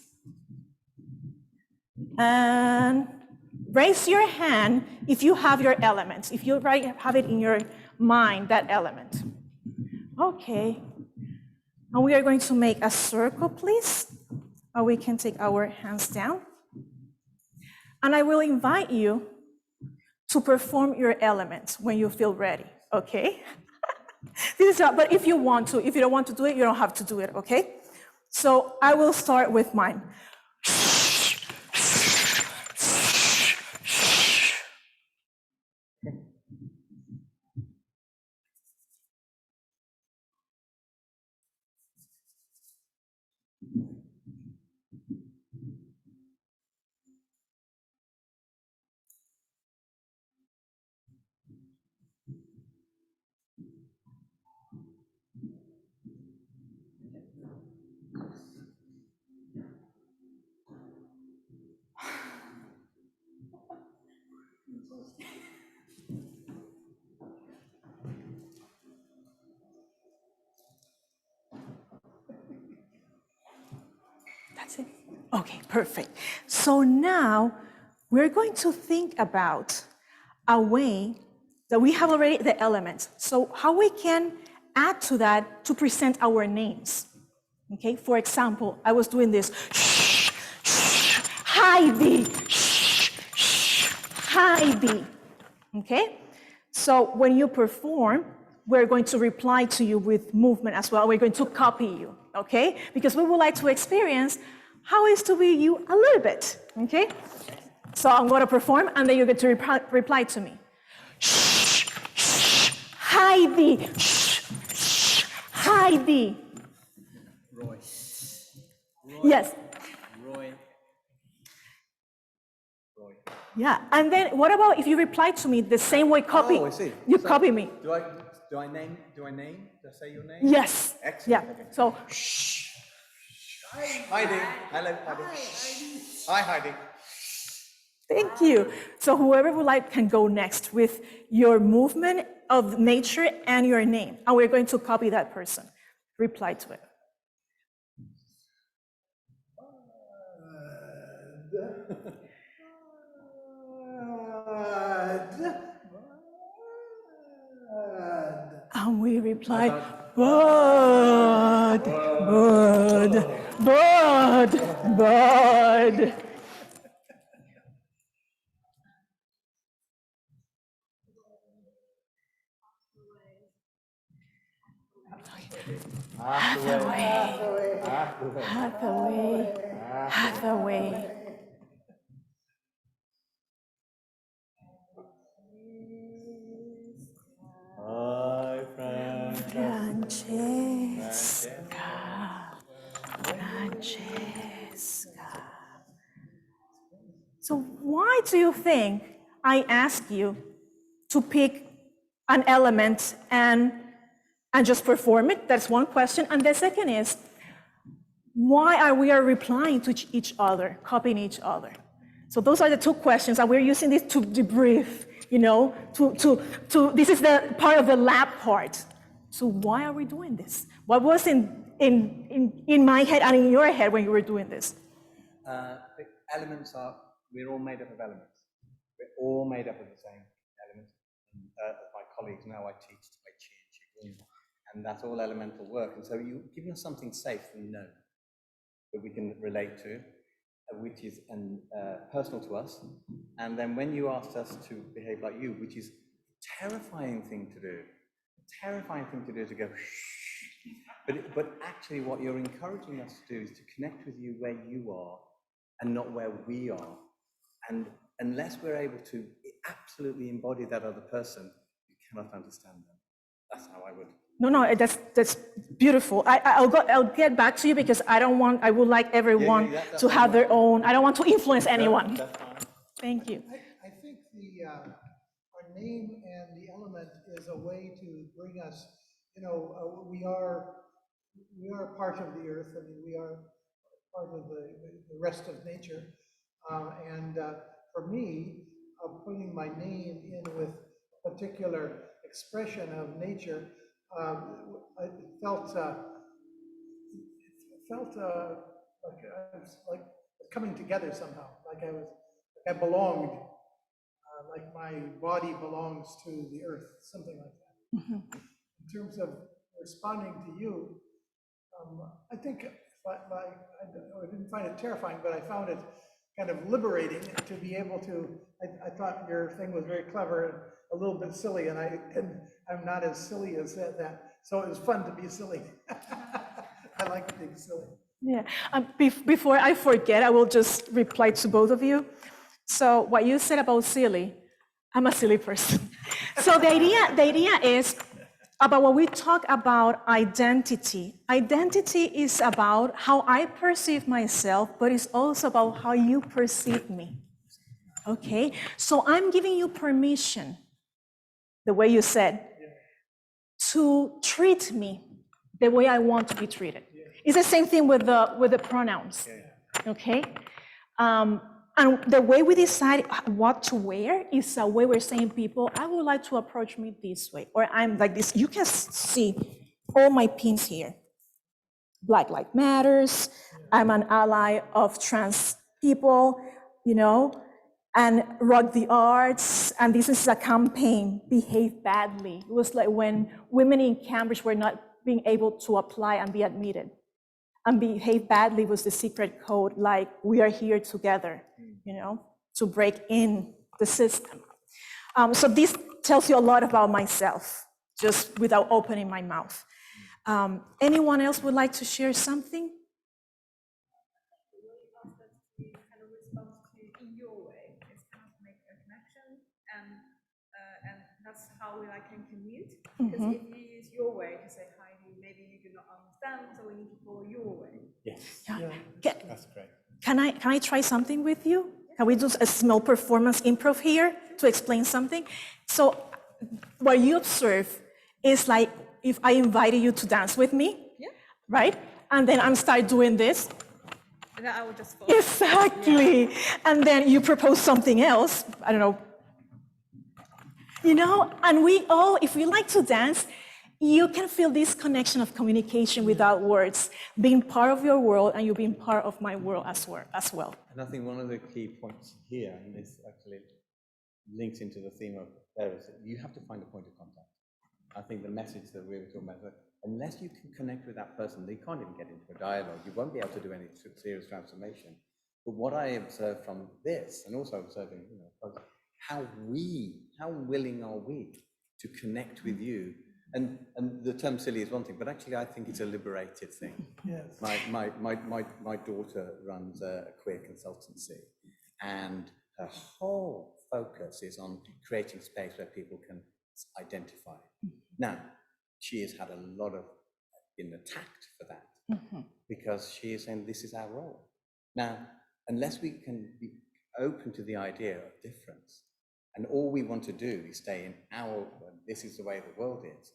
And raise your hand if you have your elements, if you have it in your mind, that element. Okay. And we are going to make a circle, please. Or we can take our hands down. And I will invite you to perform your elements when you feel ready, okay? This is not, but if you want to, if you don't want to do it, you don't have to do it, okay? So I will start with mine. That's it? Okay, perfect. So now we're going to think about a way that we have already the elements. So how we can add to that to present our names. Okay, for example, I was doing this. Heidi. Heidi. Okay? So when you perform, we're going to reply to you with movement as well. We're going to copy you, okay? Because we would like to experience how it is to be you a little bit, okay? So I'm going to perform, and then you're going to reply to me. Heidi. Heidi.
Roy.
Yes.
Roy.
Yeah, and then what about if you reply to me the same way, copy?
Oh, I see.
You
So,
copy me.
Do I name? Do I say your name?
Yes.
Excellent.
Yeah.
Okay.
So,
Heidi. Hello, Heidi. Hi, Heidi.
thank you. So whoever would like can go next with your movement of nature and your name. And we're going to copy that person. Reply to it. And we reply, bird, bird, bird, bird. Hathaway, Hathaway, Hathaway.
Hi,
Francesca, Francesca. So why do you think I ask you to pick an element and just perform it? That's one question. And the second is, why are we replying to each other, copying each other? So those are the two questions, and we're using this to debrief, you know, this is the part of the lab part. So why are we doing this? What was in my head and in your head when you were doing this?
The elements are, we're all made up of elements. We're all made up of the same elements. And, my colleagues now, I teach Tai Chi and Qigong, and that's all elemental work. And so you're giving us something safe and known that we can relate to, which is personal to us. And then when you asked us to behave like you, which is a terrifying thing to do, to go, shh. But actually what you're encouraging us to do is to connect with you where you are and not where we are. And unless we're able to absolutely embody that other person, you cannot understand them. That's how I would.
No, that's beautiful. I'll get back to you because I would like everyone to have their own. I don't want to influence anyone.
That's fine.
Thank you.
I think our name and the element is a way to bring us, you know, we are part of the earth. I mean, we are part of the rest of nature. And for me, putting my name in with a particular expression of nature, I felt like coming together somehow, like I belonged, like my body belongs to the earth, something like that. Mm-hmm. In terms of responding to you, I think I didn't find it terrifying, but I found it kind of liberating to be able to. I thought your thing was very clever and a little bit silly, and I'm not as silly as that. So it was fun to be silly. I like being silly.
Yeah. Before I forget, I will just reply to both of you. So what you said about silly, I'm a silly person. So the idea is about when we talk about identity. Identity is about how I perceive myself, but it's also about how you perceive me. Okay? So I'm giving you permission, the way you said, to treat me the way I want to be treated. It's the same thing with the pronouns. Okay? And the way we decide what to wear is a way we're saying, people, I would like to approach me this way, or I'm like this. You can see all my pins here. Black Lives Matters. I'm an ally of trans people, you know, and rock the arts. And this is a campaign, Behave Badly. It was like when women in Cambridge were not being able to apply and be admitted. And Behave Badly was the secret code, like we are here together, you know, to break in the system. So this tells you a lot about myself, just without opening my mouth. Anyone else would like to share something?
Kind of respond to in your way. It's kind of make a connection, and that's how we can commute. Because if you use your way to say, Heidi, maybe you do not understand, so we need to follow your way.
Yes. That's great.
Can I try something with you? Can we do a small performance improv here to explain something? So what you observe is like if I invited you to dance with me, right? And then I'm start doing this.
And then I would just follow.
Exactly. Yeah. And then you propose something else. I don't know. You know, and we all, if we like to dance, you can feel this connection of communication without words, being part of your world and you being part of my world as well.
And I think one of the key points here, and this actually links into the theme of there, is that you have to find a point of contact. I think the message that we were talking about, unless you can connect with that person, they can't even get into a dialogue. You won't be able to do any serious transformation. But what I observe from this, and also observing, you know, how willing are we to connect with you? And the term silly is one thing, but actually I think it's a liberated thing. Yes. My daughter runs a queer consultancy, and her whole focus is on creating space where people can identify. Now, she has had a lot of attacked for that, because she is saying this is our role. Now, unless we can be open to the idea of difference, and all we want to do is stay in this is the way the world is,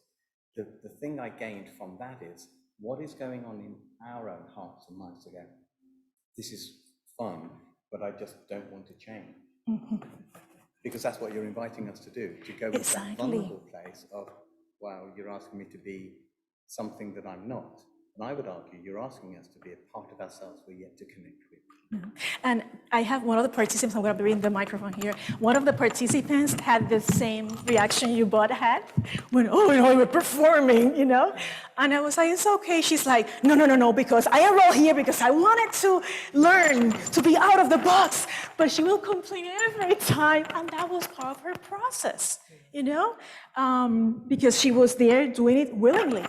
the thing I gained from that is what is going on in our own hearts and minds to go, this is fun, but I just don't want to change. Because that's what you're inviting us to do, to go with that vulnerable place of, wow, you're asking me to be something that I'm not. And I would argue you're asking us to be a part of ourselves we're yet to connect with.
And I have one of the participants, I'm going to bring the microphone here. One of the participants had the same reaction you both had when, oh, you know, we're performing, you know? And I was like, it's okay. She's like, no, because I enrolled here because I wanted to learn to be out of the box. But she will complain every time. And that was part of her process, you know? Because she was there doing it willingly.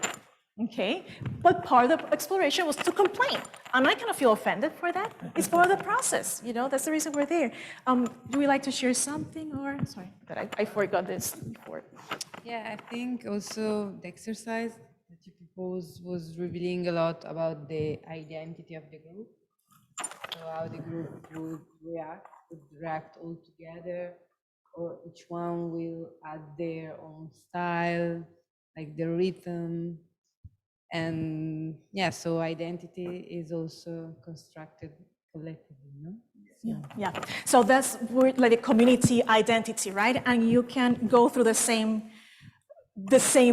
Okay, but part of the exploration was to complain. I'm not gonna feel offended for that. It's part of the process, you know, that's the reason we're there. Do we like to share something or, sorry, that I forgot this before.
Yeah, I think also the exercise that you proposed was revealing a lot about the identity of the group. So how the group would react all together, or each one will add their own style, like the rhythm. And yeah, so identity is also constructed collectively, no?
Yeah. So that's like a community identity, right? And you can go through the same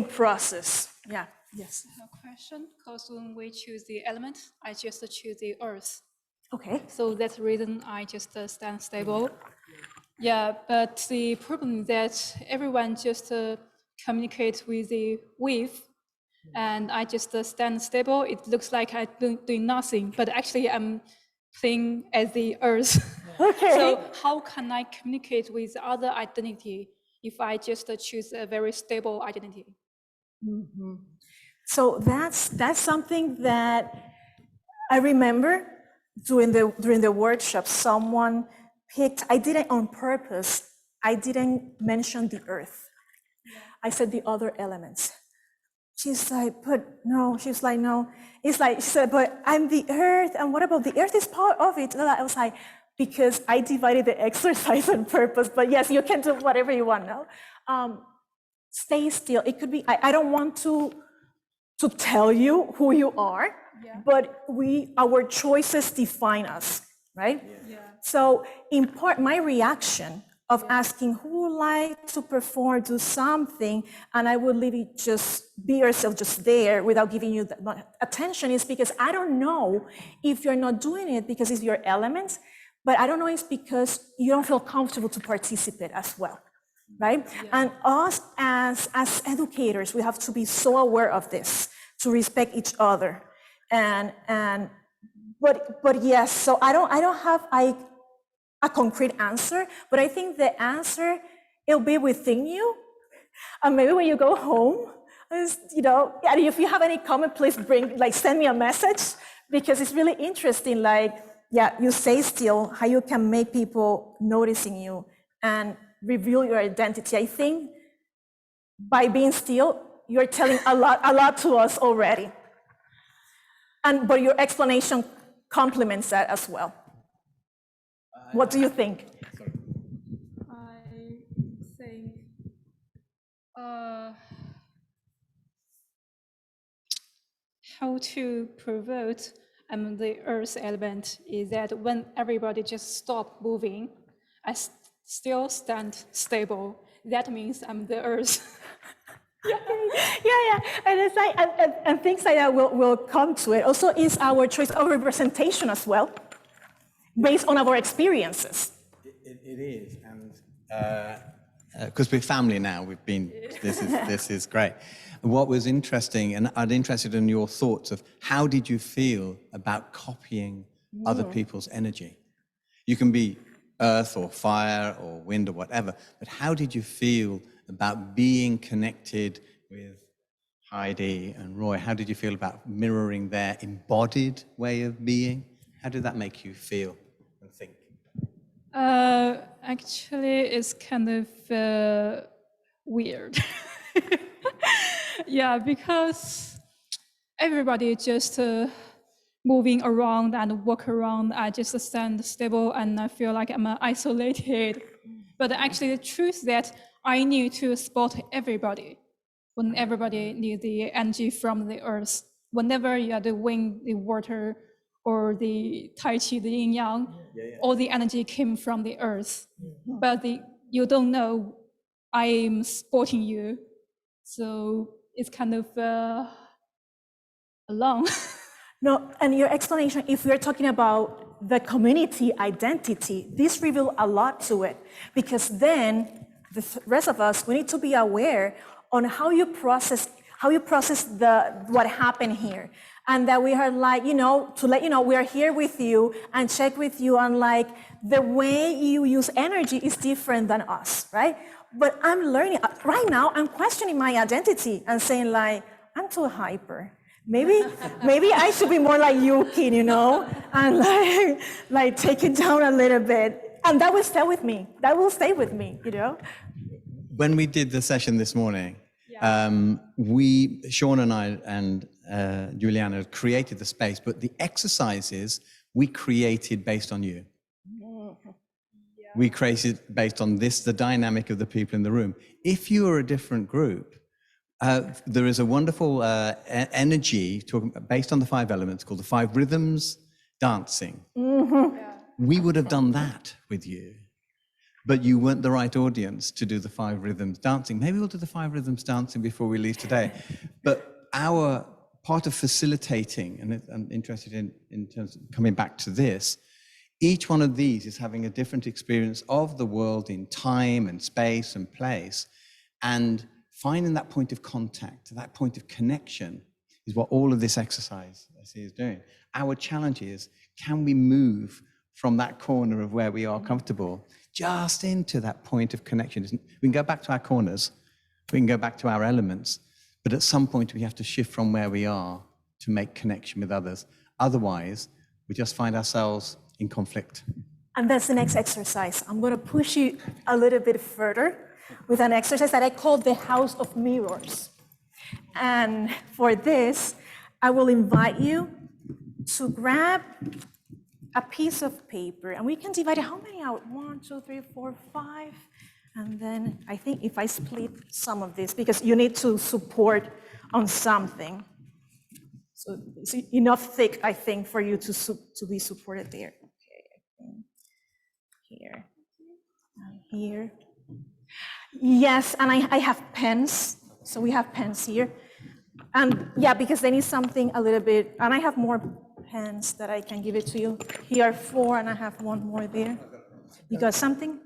process. Yeah. Yes.
I have a question, because when we choose the element, I just choose the earth.
Okay.
So that's the reason I just stand stable. Yeah, but the problem is that everyone just communicates with the wave, and I just stand stable. It looks like I'm doing nothing, but actually I'm playing as the earth.
Okay.
So how can I communicate with other identity if I just choose a very stable identity?
Mm-hmm. So that's something that I remember during the workshop. Someone picked. I did it on purpose. I didn't mention the earth. I said the other elements. She's like, but no. She's like, no. It's like, she said, but I'm the earth, and what about the earth is part of it? And I was like, because I divided the exercise on purpose. But yes, you can do whatever you want. No, stay still. It could be. I don't want to tell you who you are, but our choices define us, right? Yeah. So in part, my reaction of asking who would like to perform, do something, and I would leave it just be yourself just there without giving you the attention is because I don't know if you're not doing it because it's your element, but I don't know it's because you don't feel comfortable to participate as well, right? Yeah. And us as educators, we have to be so aware of this, to respect each other. But yes, so I don't have a concrete answer, but I think the answer, it'll be within you. And maybe when you go home, you know, and if you have any comment, please send me a message, because it's really interesting, you say still, how you can make people noticing you and reveal your identity. I think by being still, you're telling a lot to us already. But your explanation complements that as well. What do you think?
I think how to provoke the earth element is that when everybody just stop moving, I still stand stable. That means I'm the earth. Yeah, and it's like, and things like that will come to it. Also, is our choice of representation as well, based on our experiences.
It is, and because we're family now, we've been. This is great. What was interesting, and I'm interested in your thoughts of how did you feel about copying other people's energy? You can be earth or fire or wind or whatever, but how did you feel about being connected with Heidi and Roy? How did you feel about mirroring their embodied way of being? How did that make you feel and think?
Actually, it's kind of weird. Yeah, because everybody just moving around and walk around. I just stand stable and I feel like I'm isolated. But actually, the truth is that I need to spot everybody when everybody needs the energy from the earth. whenever you are doing the water or the Tai Chi, the yin yang, all the energy came from the earth. But you don't know I'm supporting you. So it's kind of alone.
No, and your explanation, if we're talking about the community identity, this reveals a lot to it, because then the rest of us, we need to be aware on how you process what happened here, and that we are like, to let you know we are here with you and check with you on like the way you use energy is different than us, right? But I'm learning right now. I'm questioning my identity and saying like, I'm too hyper. Maybe I should be more like Yuki, and like take it down a little bit. And that will stay with me. That will stay with me,
When we did the session this morning, Sean and I and Juliana created the space, but the exercises we created based on you. We created based on the dynamic of the people in the room. If you are a different group, there is a wonderful energy based on the 5 elements called the 5 rhythms dancing. We would have done that with you, but you weren't the right audience to do the 5 rhythms dancing. Maybe we'll do the 5 rhythms dancing before we leave today. But our part of facilitating, and I'm interested in terms of coming back to this, each one of these is having a different experience of the world in time and space and place, and finding that point of contact, that point of connection is what all of this exercise I see is doing. Our challenge is, can we move from that corner of where we are comfortable just into that point of connection? We can go back to our corners, we can go back to our elements, but at some point we have to shift from where we are to make connection with others. Otherwise, we just find ourselves in conflict.
And that's the next exercise. I'm going to push you a little bit further with an exercise that I call the House of Mirrors. And for this, I will invite you to grab a piece of paper, and we can divide it, how many out? 1, 2, 3, 4, 5. And then I think if I split some of this, because you need to support on something. So it's enough thick, I think, for you to be supported there. Okay, here, and here. Yes, and I have pens, so we have pens here. And yeah, because they need something a little bit, and I have more pens that I can give it to you. Here are 4, and I have 1 more there. You got something?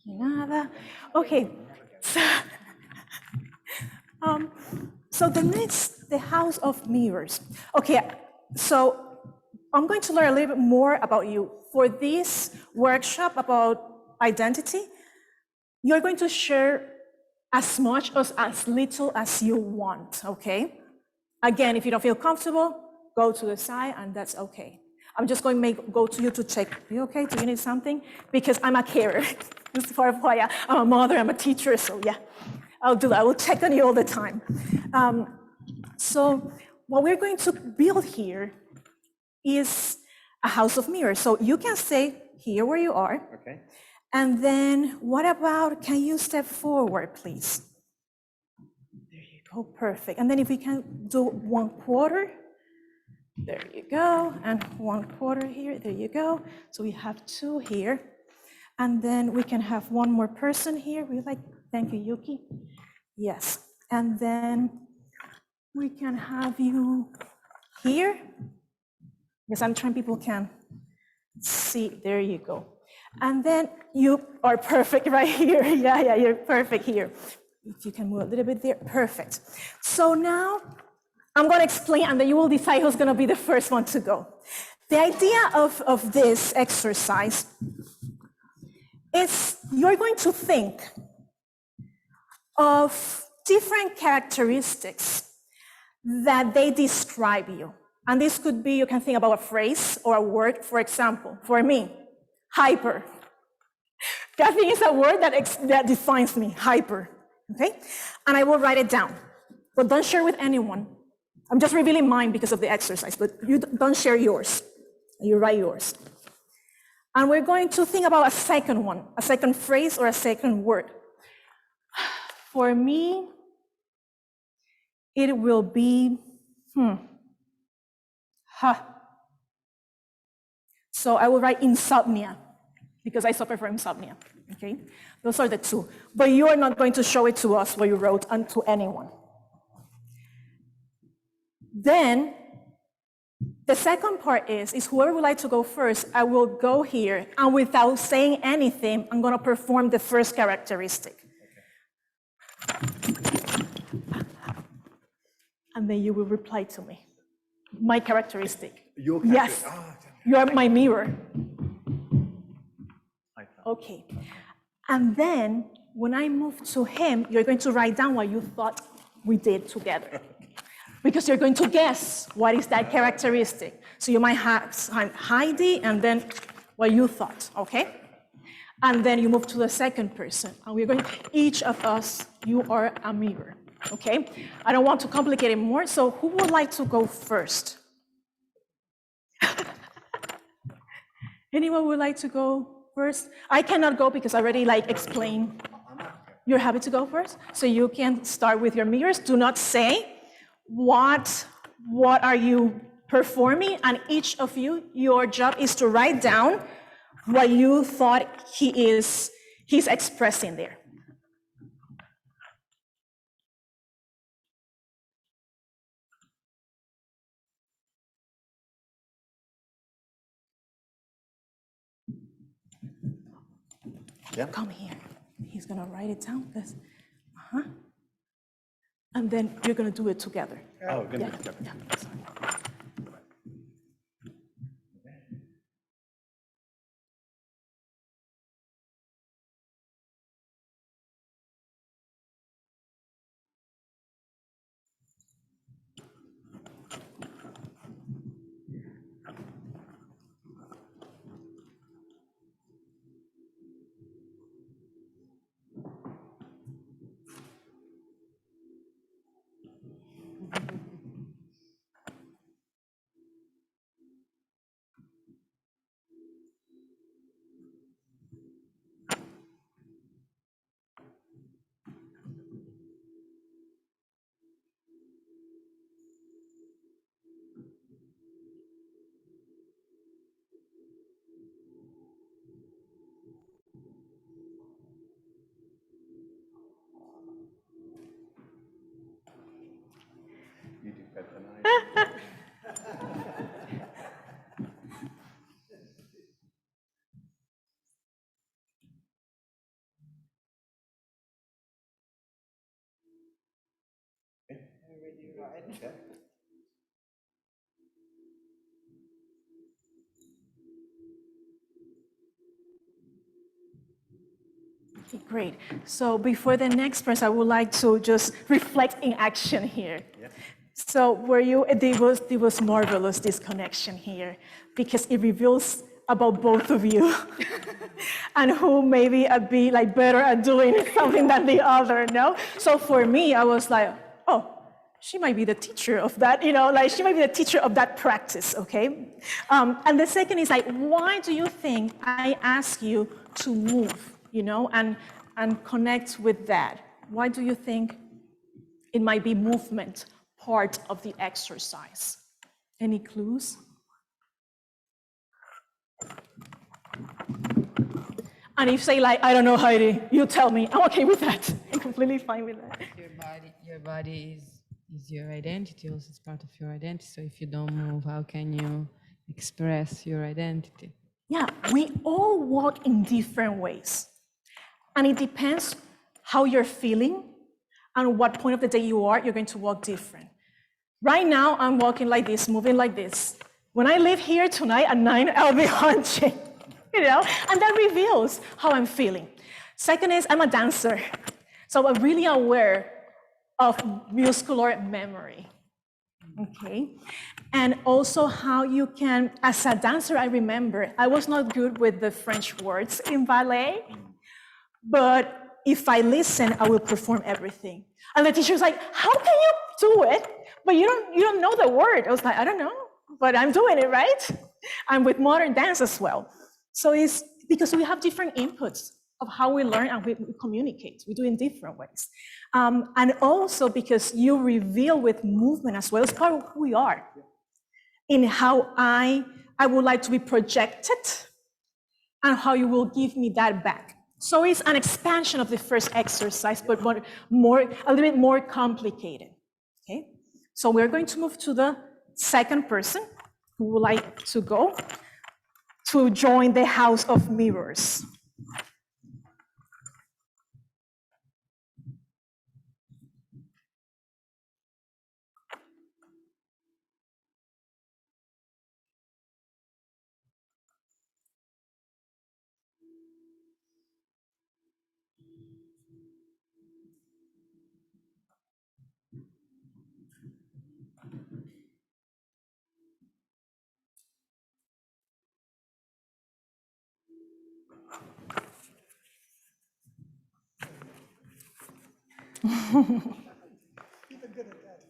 Nada. Okay, so the next, the House of Mirrors. Okay, so I'm going to learn a little bit more about you. For this workshop about identity, you're going to share as much or as little as you want, okay? Again, if you don't feel comfortable, go to the side, and that's okay. I'm just going to go to you to check, are you okay? Do you need something? Because I'm a carer. This is part of why I'm a mother, I'm a teacher, so yeah, I'll do that. I will check on you all the time. So what we're going to build here is a house of mirrors. So you can stay here where you are.
Okay.
And then what about, can you step forward, please? There you go, perfect. And then if we can do 1/4, there you go, and 1/4 here, there you go. So we have 2 here. And then we can have 1 more person here. Thank you, Yuki. Yes, and then we can have you here. Because I'm trying people can see, there you go. And then you are perfect right here. Yeah, you're perfect here. If you can move a little bit there, perfect. So now I'm going to explain, and then you will decide who's going to be the first one to go. The idea of this exercise is you're going to think of different characteristics that they describe you. And this could be, you can think about a phrase or a word. For example, for me, hyper. That thing is a word that defines me, hyper, okay? And I will write it down, but don't share with anyone. I'm just revealing mine because of the exercise, but you don't share yours. You write yours. And we're going to think about a second one, a second phrase or a second word. For me, it will be, So I will write insomnia, because I suffer from insomnia, okay? Those are the two. But you are not going to show it to us what you wrote and to anyone. Then, the second part is whoever would like to go first, I will go here, and without saying anything, I'm gonna perform the first characteristic. And then you will reply to me. My characteristic.
Your character.
Yes, you are my mirror. Okay. And then, when I move to him, you're going to write down what you thought we did together. Because you're going to guess what is that characteristic. So you might have Heidi and then what you thought, okay? And then you move to the second person. And we're going, each of us, you are a mirror, okay? I don't want to complicate it more, so who would like to go first? Anyone would like to go first? I cannot go because I already explained. You're happy to go first? So you can start with your mirrors. Do not say what are you performing, and each of you, your job is to write down what you thought he's expressing there.
Yeah.
Come here. He's gonna write it down. And then you're gonna do it together.
Oh, good.
Yeah, sorry.
You do better than I do.
Okay, great. So before the next person, I would like to just reflect in action here.
Yeah.
So it was marvelous, this connection here, because it reveals about both of you and who maybe a bit better at doing something than the other, no? So for me, I was like, oh, she might be the teacher of that, she might be the teacher of that practice, okay? And the second is why do you think I ask you to move, and connect with that? Why do you think it might be movement part of the exercise? Any clues? And if you say I don't know, Heidi, you tell me. I'm okay with that. I'm completely fine with that.
Your body is your identity, also it's part of your identity. So if you don't move, how can you express your identity?
Yeah, we all walk in different ways. And it depends how you're feeling and what point of the day you are, you're going to walk different. Right now, I'm walking like this, moving like this. When I leave here tonight at 9, I'll be hunching, and that reveals how I'm feeling. Second is, I'm a dancer. So I'm really aware of muscular memory, okay? And also how you can, as a dancer, I remember, I was not good with the French words in ballet, but if I listen, I will perform everything. And the teacher was like, how can you do it, but you don't know the word? I was like, I don't know, but I'm doing it, right? And with modern dance as well. So it's because we have different inputs of how we learn and we communicate. We do it in different ways. And also because you reveal with movement as well. It's part of who we are. In how I would like to be projected and how you will give me that back. So it's an expansion of the first exercise, but a little bit more complicated. Okay? So we're going to move to the second person who would like to go to join the House of Mirrors.
You've been good at that.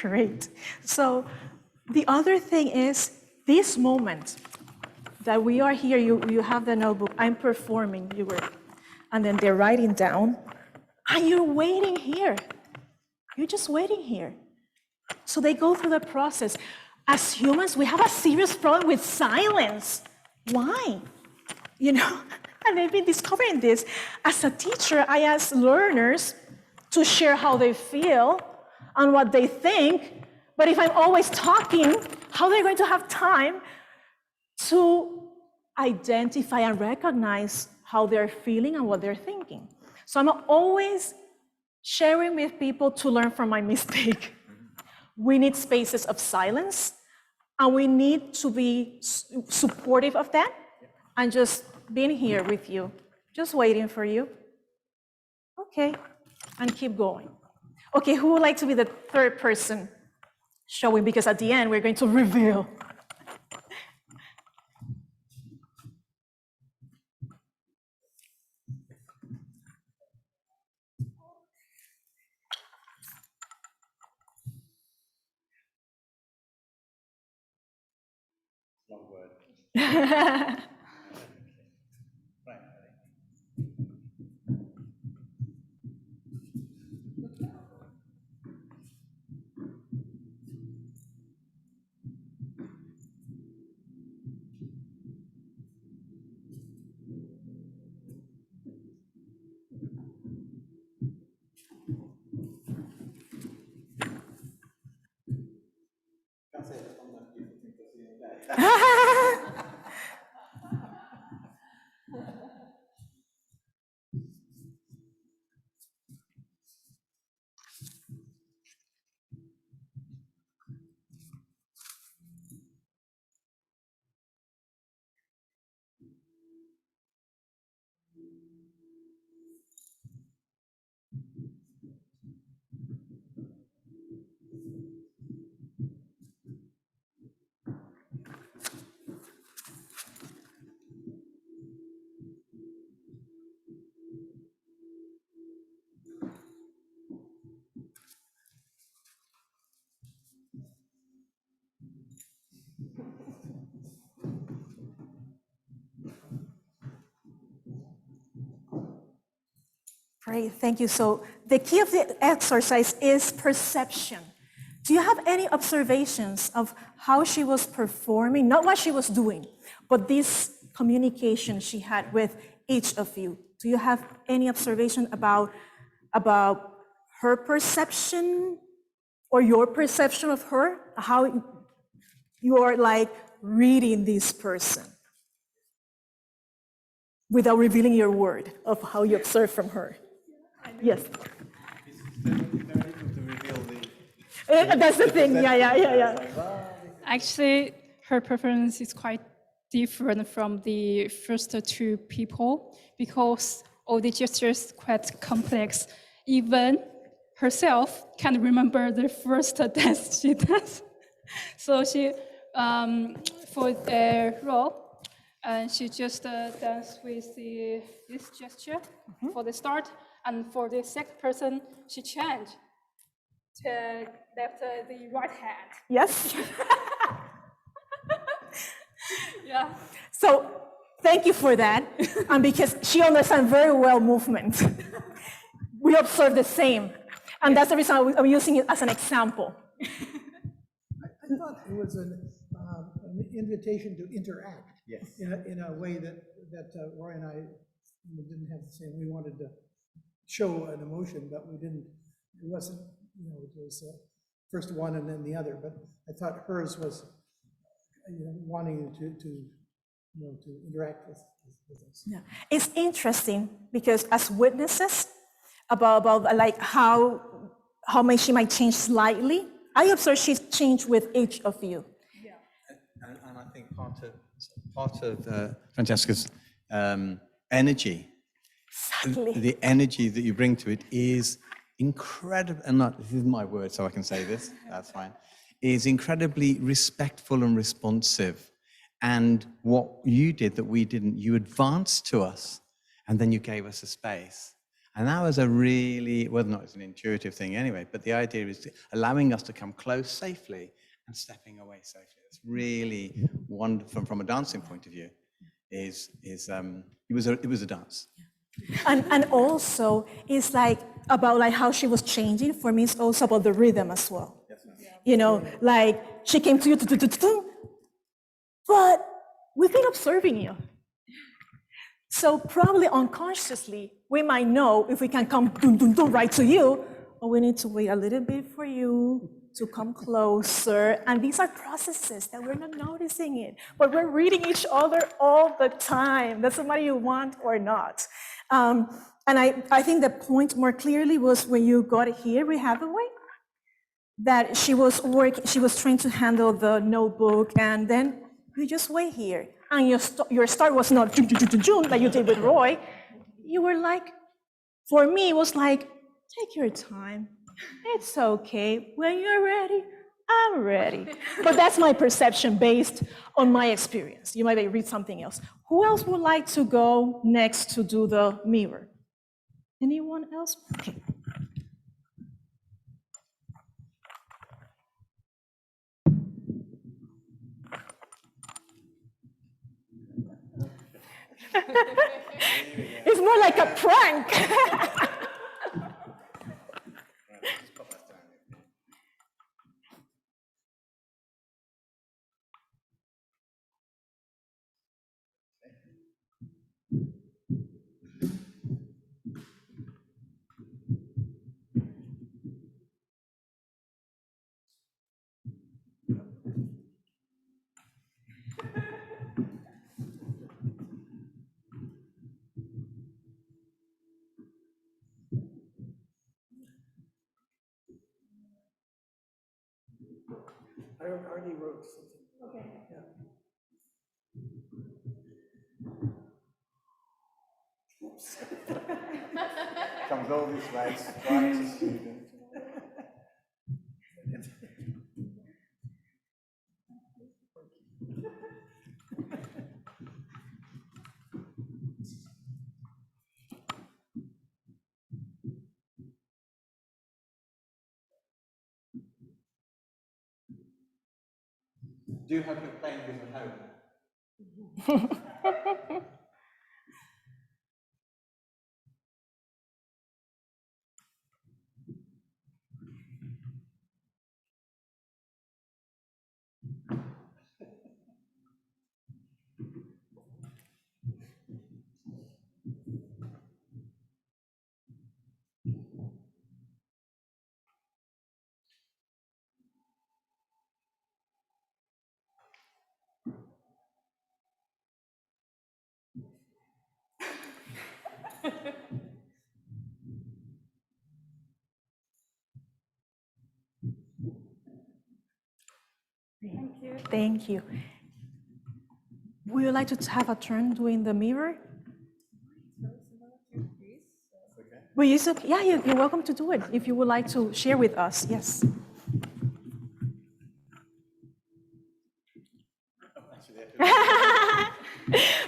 Great. So the other thing is this moment that we are here, you have the notebook, I'm performing, and then they're writing down, and you're waiting here. You're just waiting here. So they go through the process. As humans, we have a serious problem with silence. Why? And they've been discovering this. As a teacher, I ask learners to share how they feel and what they think, but if I'm always talking, how are they going to have time to identify and recognize how they're feeling and what they're thinking? So I'm always sharing with people to learn from my mistake. We need spaces of silence, and we need to be supportive of that, and just being here with you, just waiting for you. Okay, and keep going. Okay, who would like to be the third person showing? Because at the end, we're going to reveal.
Long word.
Great, thank you. So the key of the exercise is perception. Do you have any observations of how she was performing, not what she was doing, but this communication she had with each of you? Do you have any observation about her perception or your perception of her, how you are like reading this person without revealing your word of how you observe from her? Yes. That's the thing, yeah.
Actually, her performance is quite different from the first two people because all the gestures quite complex. Even herself can't remember the first dance she does. So she, for the role, she just danced with this gesture for the start, and for the second person, she changed to left the right hand.
Yes.
Yeah.
So thank you for that. And because she understands very well movement, we observe the same. And that's the reason I'm using it as an example.
I thought it was an invitation to interact.
Yes.
In a way that Roy and I didn't have the same. We wanted to show an emotion, but we didn't. It wasn't. It was first one and then the other. But I thought hers was, wanting to interact with us.
Yeah. It's interesting because as witnesses about like how she might change slightly, I observe she's changed with each of you.
And I think part of Francesca's energy,
Exactly.
the energy that you bring to it is incredible, and this is my word, so I can say this, that's fine, is incredibly respectful and responsive. And what you did that we didn't, you advanced to us, and then you gave us a space. And that was a really, well, not as an intuitive thing anyway, but the idea is allowing us to come close safely and stepping away safely. It's really wonderful from a dancing point of view. It was a dance.
And also it's like about like how she was changing. For me, it's also about the rhythm as well. Like she came to you, but we've been observing you. So probably unconsciously, we might know if we can come right to you, or we need to wait a little bit for you to come closer. And these are processes that we're not noticing it, but we're reading each other all the time. Doesn't matter you want or not. And I think the point more clearly was when you got here, we have a way that she was trying to handle the notebook, and then you just wait here. And your start was not June like you did with Roy. You were like, for me, it was like, take your time. It's okay. When you're ready, I'm ready. But that's my perception based on my experience. You might read something else. Who else would like to go next to do the mirror? Anyone else? Okay. It's more like a prank.
I already wrote something. Okay. Yeah.
Comes all this way, strikes a student.
Do hope you're playing this at home.
Thank you. Would you like to have a turn doing the mirror? Well, yeah, you're welcome to do it if you would like to share with us. Yes.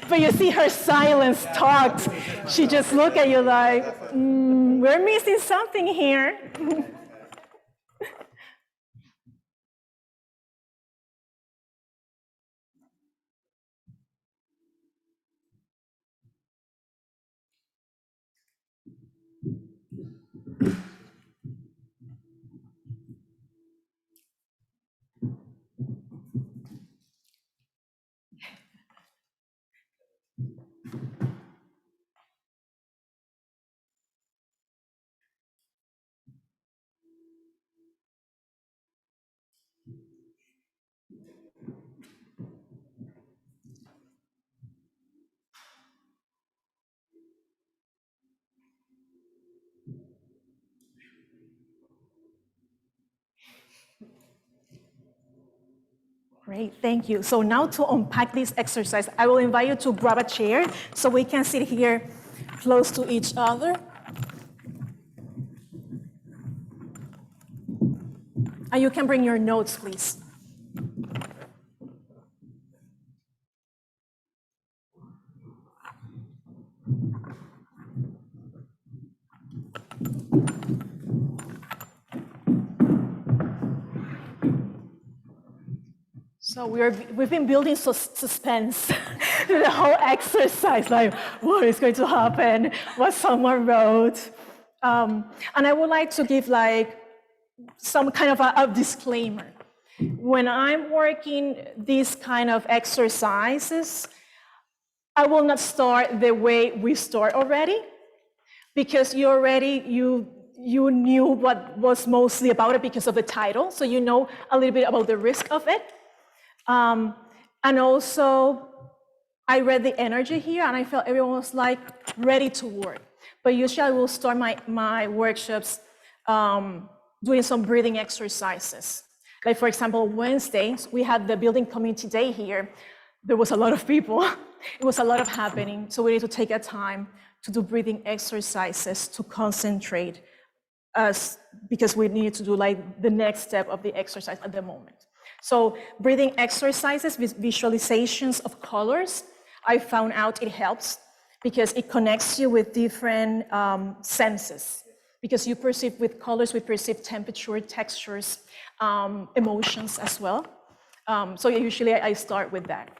But you see her silence talks. She just look at you like, we're missing something here. Great, thank you. So now to unpack this exercise, I will invite you to grab a chair so we can sit here close to each other. And you can bring your notes, please. So we've been building suspense through the whole exercise, like what is going to happen, what someone wrote. And I would like to give like some kind of a disclaimer. When I'm working these kind of exercises, I will not start the way we start already, because you knew what was mostly about it because of the title, so you know a little bit about the risk of it. And also, I read the energy here, and I felt everyone was like ready to work. But usually, I will start my workshops doing some breathing exercises. Like for example, Wednesdays we had the building community day here. There was a lot of people. It was a lot of happening. So we need to take a time to do breathing exercises to concentrate us, because we need to do like the next step of the exercise at the moment. So breathing exercises with visualizations of colors, I found out it helps because it connects you with different senses. Because you perceive with colors, we perceive temperature, textures, emotions as well. So usually I start with that.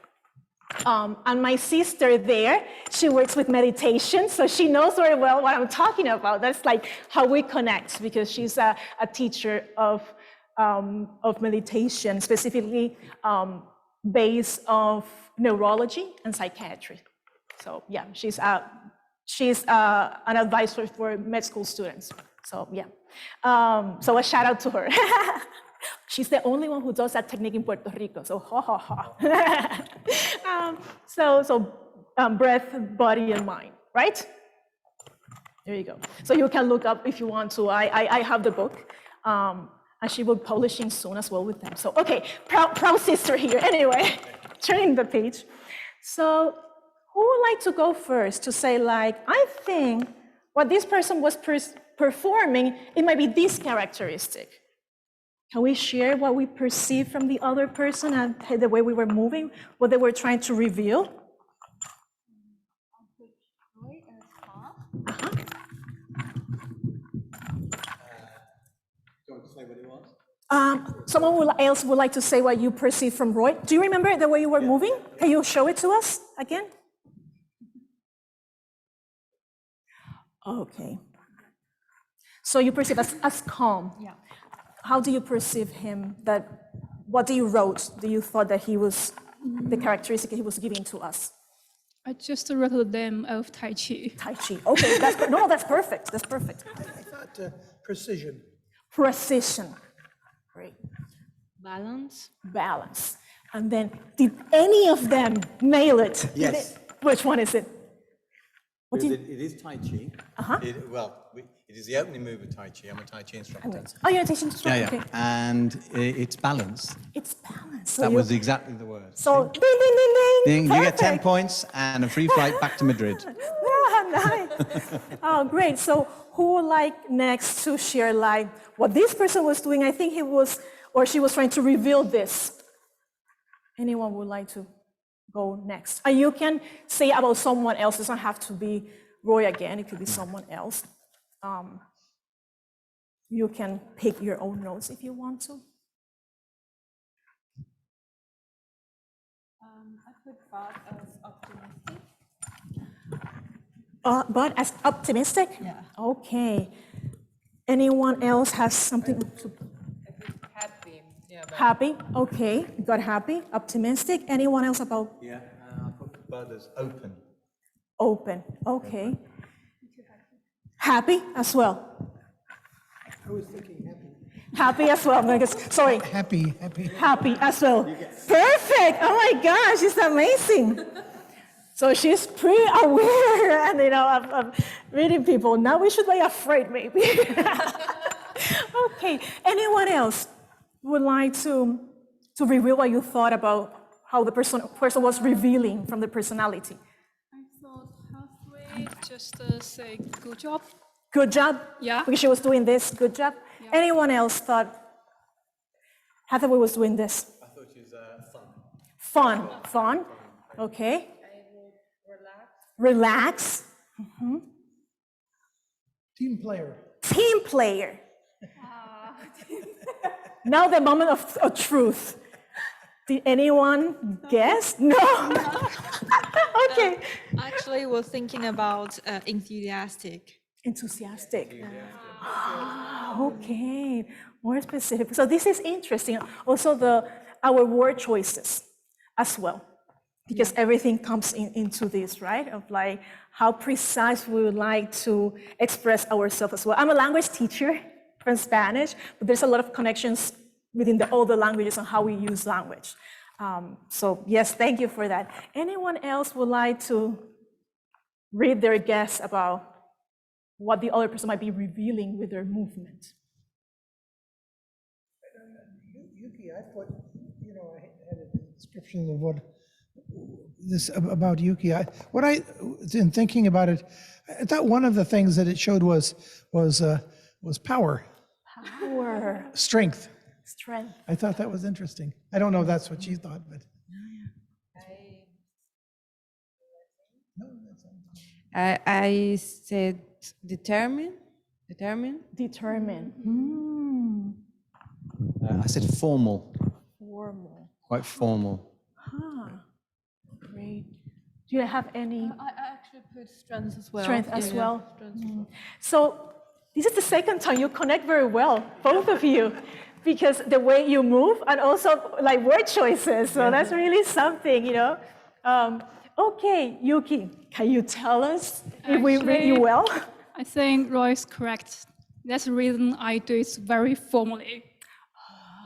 And my sister there, she works with meditation, so she knows very well what I'm talking about. That's like how we connect, because she's a teacher of meditation, specifically based of neurology and psychiatry. So yeah, she's an advisor for med school students. So yeah, so a shout out to her. She's the only one who does that technique in Puerto Rico. So ha ha ha. So breath, body, and mind, right? There you go. So you can look up if you want to. I have the book. And she will be publishing soon as well with them. So, okay, proud sister here. Anyway, turning the page. So, who would like to go first to say, like, I think what this person was performing, it might be this characteristic. Can we share what we perceive from the other person and the way we were moving, what they were trying to reveal? Someone else would like to say what you perceive from Roy. Do you remember the way you were moving? Can you show it to us again? Okay. So you perceive as calm. Yeah. How do you perceive him? What do you wrote? Do you thought that he was the characteristic he was giving to us?
I just wrote the name of Tai Chi.
Tai Chi. Okay, that's perfect. That's perfect.
I thought precision.
Precision. Great.
Balance.
Balance. And then, did any of them nail it?
Yes.
Which one is it?
It is Tai Chi. It is the opening move of Tai Chi. I'm a Tai Chi instructor.
Oh, you're a teaching instructor?
Yeah.
Okay.
And it's balance.
It's balance. So
That was exactly the word.
So, ding, ding, ding, ding.
You get 10
Perfect.
points and a free flight back to Madrid.
nice. Oh, great. So who would like next to share like what this person was doing? I think he was or she was trying to reveal this. Anyone would like to go next? And you can say about someone else. It doesn't have to be Roy again. It could be someone else. You can pick your own notes if you want to.
I put Bart as optimistic.
But as optimistic?
Yeah.
Okay. Anyone else has something to?
Happy. Yeah, but
Happy? Okay. Got happy. Optimistic. Anyone else about
Yeah, I put Bud as open.
open? Okay. Happy as well.
I was thinking happy.
Happy as well. I'm gonna sorry.
Happy.
Happy as well. Perfect. Oh my gosh, it's amazing. So she's pretty aware and of reading people. Now we should be afraid maybe. Okay. Anyone else would like to reveal what you thought about how the person was revealing from the personality?
I thought halfway just say good job.
Good job.
Yeah.
Because she was doing this. Good job.
Yeah.
Anyone else thought Hathaway was doing this?
I thought she was fun.
Fun. Okay. Relax.
Team player.
Team player. Now the moment of truth. Did anyone guess? No. Okay.
Actually, we're thinking about enthusiastic.
Enthusiastic. Okay. More specific. So this is interesting. Also our word choices as well. Because everything comes into this, right? Of like how precise we would like to express ourselves as well. I'm a language teacher from Spanish, but there's a lot of connections within all the languages and how we use language. So yes, thank you for that. Anyone else would like to read their guess about what the other person might be revealing with their movement?
Yuki, I put, I had a description of what this about Yuki. In thinking about it, I thought one of the things that it showed was power,
Power,
strength.
strength.
I thought that was interesting. I don't know if that's what you thought, but.
I said determine.
Determine.
I said formal,
Formal.
quite formal.
Great. Do you have any
I actually put strengths as well.
strength as well? So this is the second time you connect very well, both of you, because the way you move and also like word choices. So that's really something, Okay, Yuki, can you tell us if we read you
Actually,
well?
I think Roy's correct. That's the reason I do it very formally.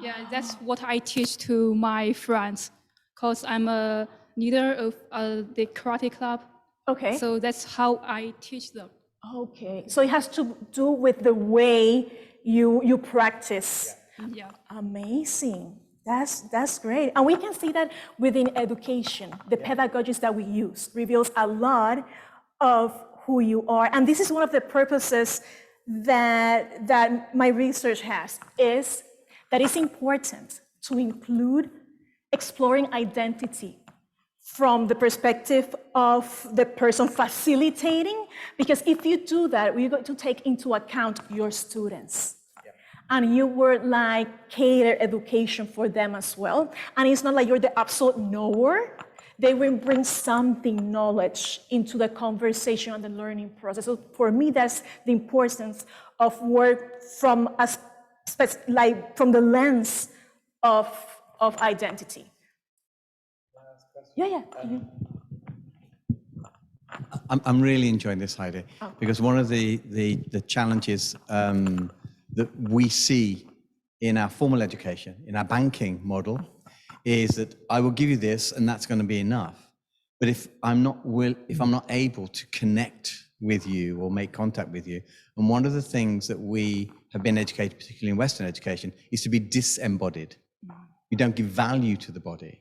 Yeah, that's what I teach to my friends, because I'm a leader of the karate club.
Okay.
So that's how I teach them.
Okay. So it has to do with the way you practice.
Yeah.
Amazing. That's great. And we can see that within education, the pedagogies that we use reveals a lot of who you are. And this is one of the purposes that my research has, is that it's important to include exploring identity from the perspective of the person facilitating, because if you do that, we're going to take into account your students. And you would like cater education for them as well. And it's not like you're the absolute knower. They will bring something knowledge into the conversation and the learning process. So for me, that's the importance of work from from the lens of identity. Yeah.
I'm really enjoying this, Heidi, because one of the challenges that we see in our formal education, in our banking model, is that I will give you this and that's going to be enough. But if I'm not able to connect with you or make contact with you, and one of the things that we have been educated, particularly in Western education, is to be disembodied. You don't give value to the body.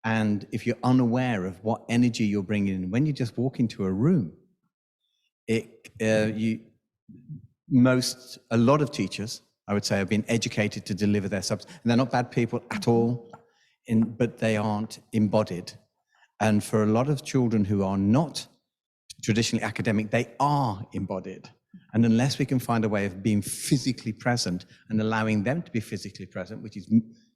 And if you're unaware of what energy you're bringing in when you just walk into a room, a lot of teachers, I would say, have been educated to deliver their subjects. And they're not bad people at all, but they aren't embodied. And for a lot of children who are not traditionally academic, they are embodied. And unless we can find a way of being physically present and allowing them to be physically present, which is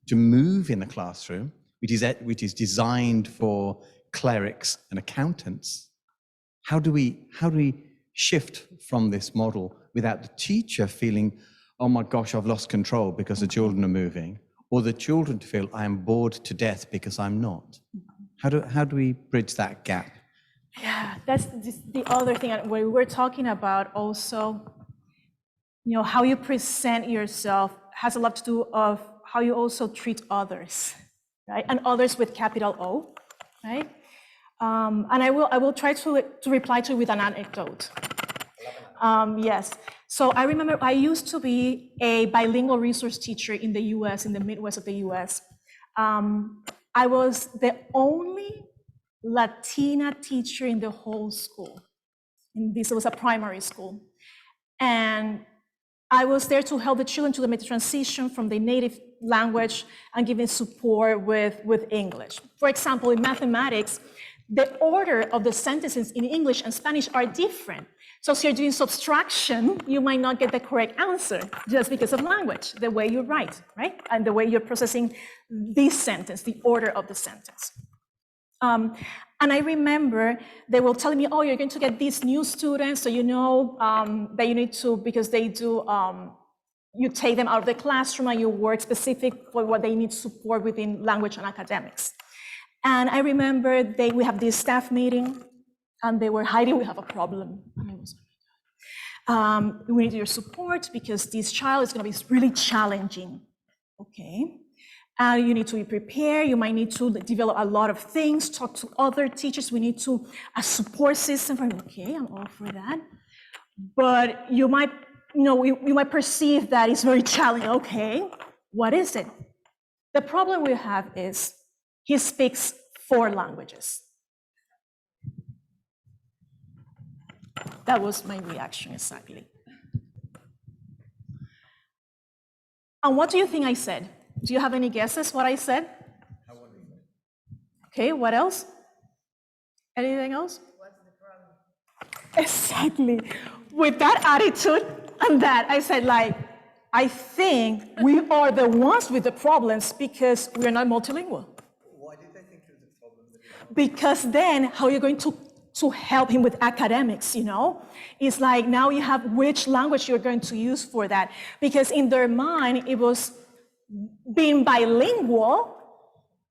to move in the classroom, which is designed for clerics and accountants, how do we shift from this model without the teacher feeling, oh my gosh, I've lost control because the children are moving, or the children to feel I am bored to death because I'm not? How do we bridge that gap?
Yeah, that's the other thing we were talking about also. You know, how you present yourself has a lot to do of how you also treat others, right? And others with capital O, right? And I will try to reply to it with an anecdote. Yes. So I remember I used to be a bilingual resource teacher in the US, in the Midwest of the US. I was the only Latina teacher in the whole school. And this was a primary school. And I was there to help the children to make the transition from the native language and giving support with English. For example, in mathematics, the order of the sentences in English and Spanish are different. So if you're doing subtraction, you might not get the correct answer just because of language, the way you write, right? And the way you're processing this sentence, the order of the sentence. And I remember they were telling me, oh, you're going to get these new students, so you know that you need to, because they do, you take them out of the classroom and you work specific for what they need support within language and academics. And I remember we have this staff meeting, and they were, Heidi, we have a problem. And I was like, we need your support because this child is going to be really challenging. Okay. You need to be prepared. You might need to develop a lot of things, talk to other teachers. We need a support system. Okay, I'm all for that. But you might, you might perceive that it's very challenging. Okay, what is it? The problem we have is he speaks 4 languages. That was my reaction exactly. And what do you think I said? Do you have any guesses what I said? Okay, what else? Anything else? What's the problem? Exactly. With that attitude and that, I said, like, I think we are the ones with the problems because we are not multilingual.
Why did they think it was a problem?
Because then, how are you going to help him with academics, It's like, now you have which language you're going to use for that. Because in their mind, it was being bilingual,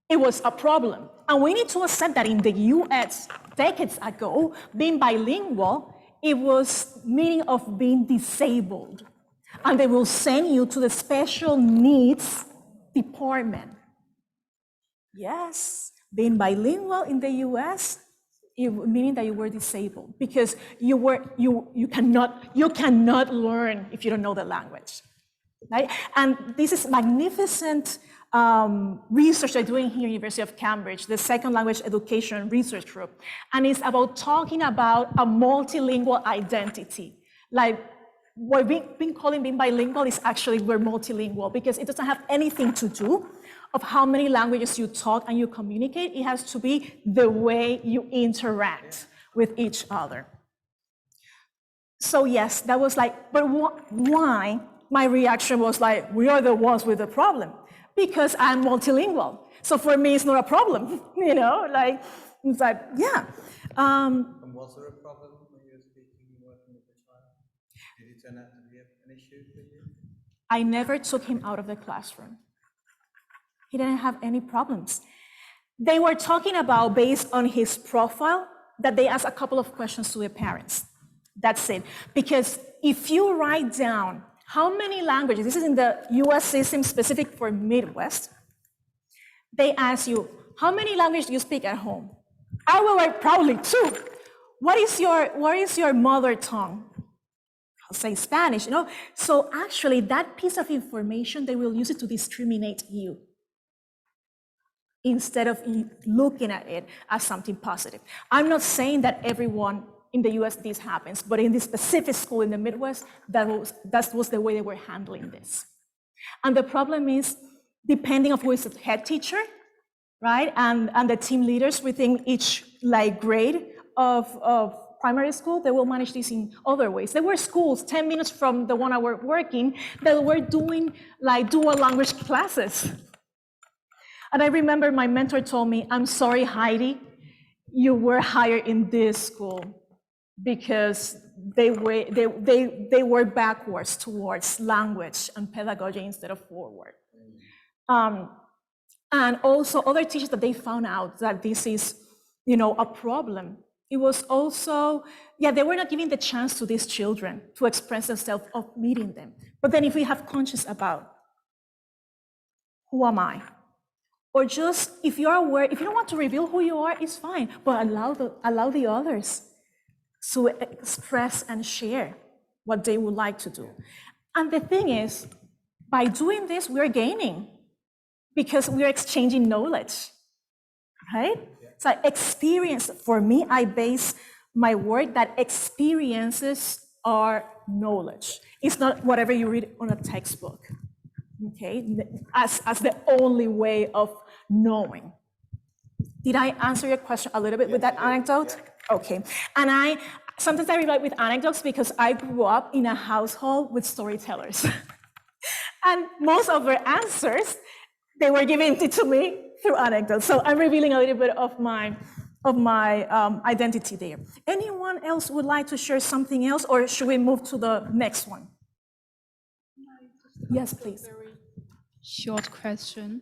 it was a problem. And we need to accept that in the US, decades ago, being bilingual, it was meaning of being disabled. And they will send you to the special needs department. Yes, being bilingual in the US, meaning that you were disabled because you cannot learn if you don't know the language. Right? And this is magnificent research they're doing here at the University of Cambridge, the Second Language Education Research Group. And it's about talking about a multilingual identity. Like what we've been calling being bilingual is actually we're multilingual because it doesn't have anything to do of how many languages you talk and you communicate. It has to be the way you interact with each other. So yes, that was like, but why? My reaction was like, we are the ones with the problem because I'm multilingual. So for me, it's not a problem, like, it's like, yeah.
And was there a problem when you were speaking and working with the child? Did it turn out to be an issue for you?
I never took him out of the classroom. He didn't have any problems. They were talking about, based on his profile, that they asked a couple of questions to the parents. That's it. Because if you write down how many languages, this is in the US system specific for Midwest, they ask you, how many languages do you speak at home? I will write probably 2. What is your mother tongue? I'll say Spanish, So actually that piece of information, they will use it to discriminate you instead of looking at it as something positive. I'm not saying that everyone in the US this happens, but in this specific school in the Midwest, that was the way they were handling this. And the problem is, depending on who is the head teacher, right, and the team leaders within each grade of primary school, they will manage this in other ways. There were schools 10 minutes from the one I were working that were doing dual language classes. And I remember my mentor told me, I'm sorry, Heidi, you were hired in this school because they were backwards towards language and pedagogy instead of forward. And also other teachers that they found out that this is, a problem. It was also, they were not giving the chance to these children to express themselves of meeting them. But then if we have conscious about, who am I? Or just, if you're aware, if you don't want to reveal who you are, it's fine, but allow the others to express and share what they would like to do. And the thing is, by doing this, we're gaining because we're exchanging knowledge, right? So experience, for me, I base my work that experiences are knowledge. It's not whatever you read on a textbook, okay? As the only way of knowing. Did I answer your question a little bit with that anecdote? Okay, and sometimes I relate with anecdotes because I grew up in a household with storytellers. And most of their answers, they were given to me through anecdotes. So I'm revealing a little bit of my identity there. Anyone else would like to share something else, or should we move to the next one? Yes, please.
Very short question.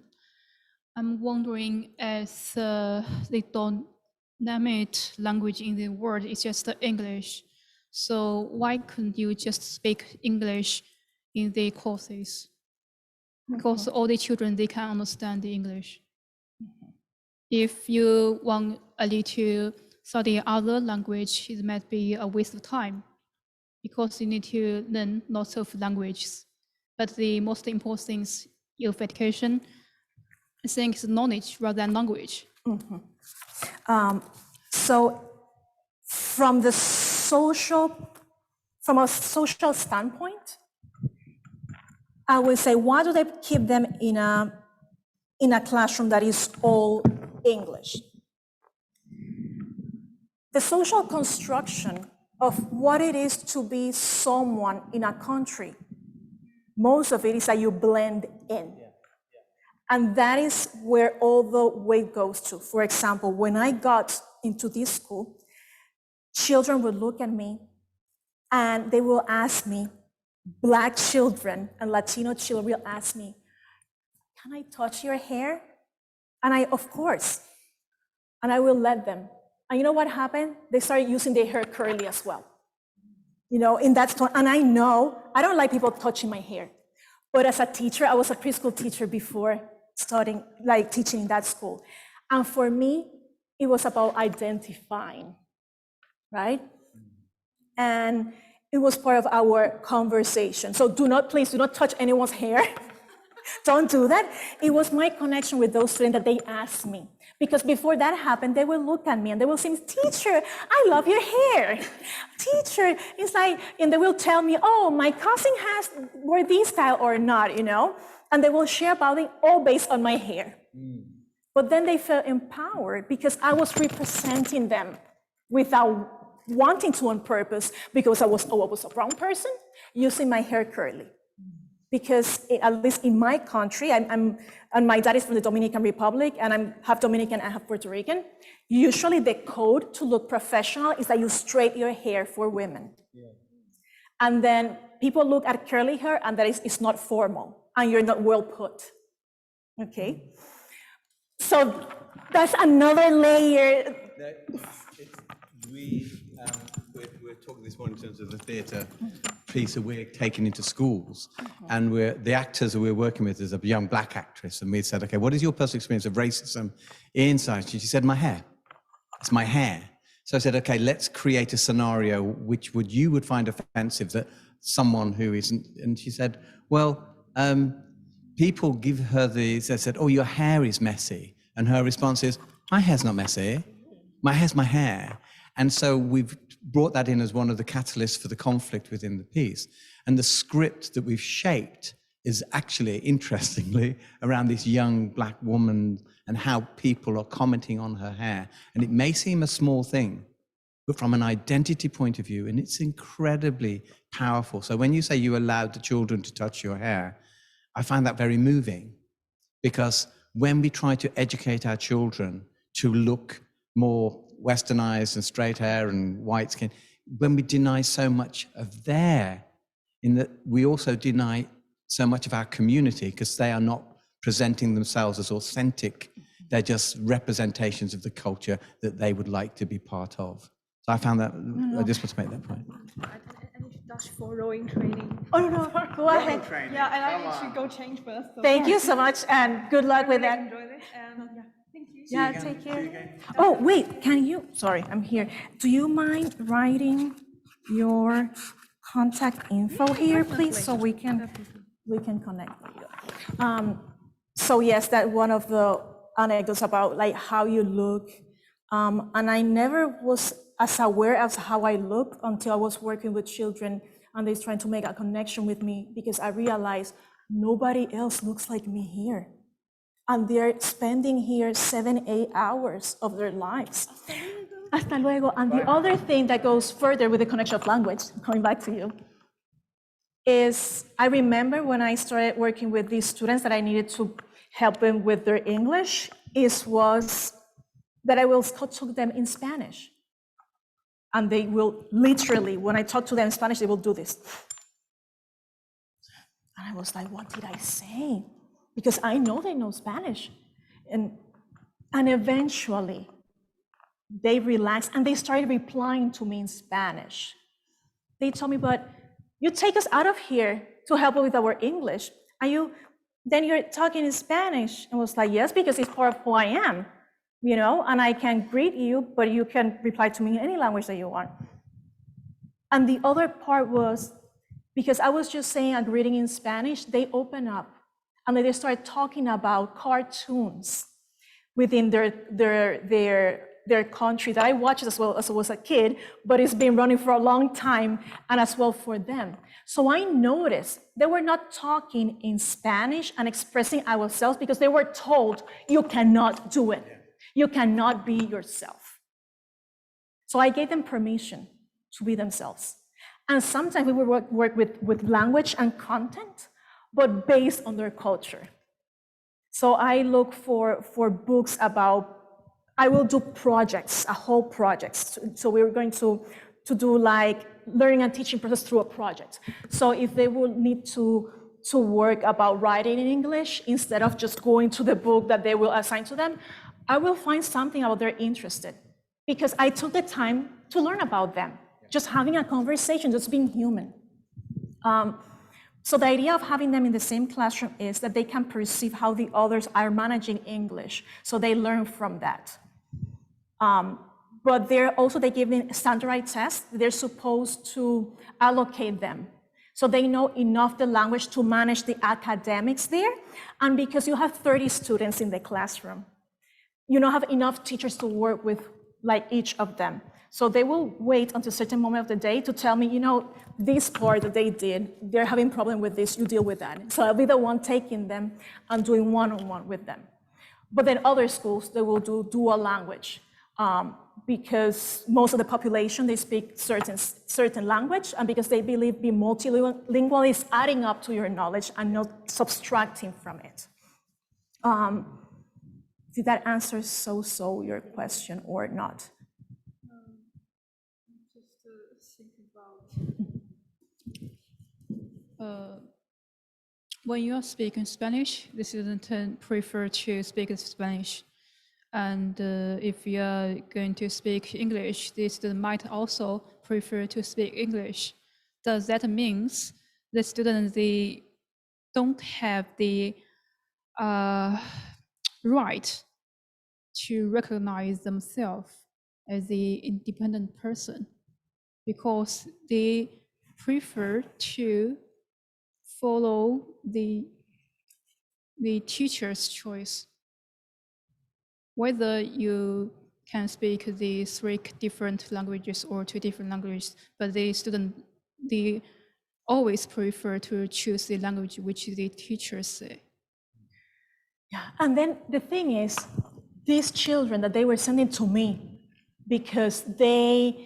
I'm wondering, as the dominant language in the world is just English, so why couldn't you just speak English in the courses? Because all the children, they can understand the English. If you want Ali to study other language, it might be a waste of time because you need to learn lots of languages. But the most important things of education, I think, is knowledge rather than language.
So from a social standpoint, I would say, why do they keep them in a classroom that is all English? The social construction of what it is to be someone in a country, most of it is that you blend in. And that is where all the weight goes to. For example, when I got into this school, children would look at me and they will ask me, Black children and Latino children will ask me, can I touch your hair? And of course, and I will let them. And you know what happened? They started using their hair curly as well. In that tone. And I know, I don't like people touching my hair. But as a teacher, I was a preschool teacher before starting, teaching in that school. And for me, it was about identifying, right? And it was part of our conversation. So please do not touch anyone's hair. Don't do that. It was my connection with those students that they asked me. Because before that happened, they will look at me and they will say, teacher, I love your hair. Teacher, it's and they will tell me, oh, my cousin wore this style or not, And they will share about it all based on my hair. But then they felt empowered because I was representing them without wanting to on purpose, because I was a brown person using my hair curly. Because at least in my country, and my dad is from the Dominican Republic, and I'm half Dominican and half Puerto Rican. Usually the code to look professional is that you straighten your hair for women. Yeah. And then people look at curly hair and that it's not formal and you're not well put, okay? So that's another layer.
We're talking this morning in terms of the theatre piece that we're taking into schools, and the actors that we're working with is a young Black actress, and we said, okay, what is your personal experience of racism in science? She said, my hair. It's my hair. So I said, okay, let's create a scenario which you would find offensive that someone who isn't, and she said, well, people give her they said, oh, your hair is messy. And her response is, my hair's not messy. My hair's my hair. And so we've brought that in as one of the catalysts for the conflict within the piece. And the script that we've shaped is actually, interestingly, around this young Black woman and how people are commenting on her hair. And it may seem a small thing, but from an identity point of view, and it's incredibly powerful. So when you say you allowed the children to touch your hair, I find that very moving, because when we try to educate our children to look more westernized and straight hair and white skin, when we deny so much of their, in that we also deny so much of our community, because they are not presenting themselves as authentic. They're just representations of the culture that they would like to be part of. So I found that, I just want to make that point.
I need to dash for rowing training.
Oh, no, go ahead.
Yeah, and I need to go change first. So
Thank you so much, and good luck with that.
enjoy this, and yeah, thank you.
Yeah, take care. Oh, wait, can you, sorry, I'm here. Do you mind writing your contact info here, please, so we can connect with you? So yes, that one of the anecdotes about like how you look, and I never was as aware as how I looked until I was working with children and they're trying to make a connection with me, because I realized nobody else looks like me here. And they're spending here 7-8 hours of their lives. Hasta luego. And the other thing that goes further with the connection of language, coming back to you, is I remember when I started working with these students that I needed to help them with their English, was that I will talk to them in Spanish. And they will literally, when I talk to them in Spanish, they will do this. And I was like, what did I say? Because I know they know Spanish. And eventually, they relaxed and they started replying to me in Spanish. They told me, but you take us out of here to help with our English. Then you're talking in Spanish. I was like, yes, because it's part of who I am, you know, and I can greet you, but you can reply to me in any language that you want. And the other part was, because I was just saying a greeting in Spanish, they open up and they start talking about cartoons within their country that I watched as well as I was a kid, but it's been running for a long time, and as well for them. So I noticed they were not talking in Spanish and expressing ourselves because they were told, you cannot do it. You cannot be yourself. So I gave them permission to be themselves. And sometimes we would work with language and content, but based on their culture. So I look for books about, I will do projects, a whole projects. So we're going to do like learning and teaching process through a project. So if they will need to work about writing in English, instead of just going to the book that they will assign to them, I will find something about they're interested, because I took the time to learn about them, just having a conversation, just being human. So the idea of having them in the same classroom is that they can perceive how the others are managing English, so they learn from that. But they give them standardized tests. They're supposed to allocate them, so they know enough the language to manage the academics there. And because you have 30 students in the classroom, you don't have enough teachers to work with like each of them. So they will wait until a certain moment of the day to tell me, you know, this part that they did, they're having problem with this, you deal with that. So I'll be the one taking them and doing one-on-one with them. But then other schools, they will do dual language, because most of the population, they speak certain language, and because they believe being multilingual is adding up to your knowledge and not subtracting from it. Did that answer so your question or not?
Just think about.
When you are speaking Spanish, the student prefer to speak Spanish. And if you are going to speak English, the student might also prefer to speak English. Does that mean the students, they don't have the right to recognize themselves as the independent person, because they prefer to follow the teacher's choice? Whether you can speak the three different languages or two different languages, but the student, they always prefer to choose the language which the teachers say.
Yeah, and then the thing is, these children that they were sending to me, because they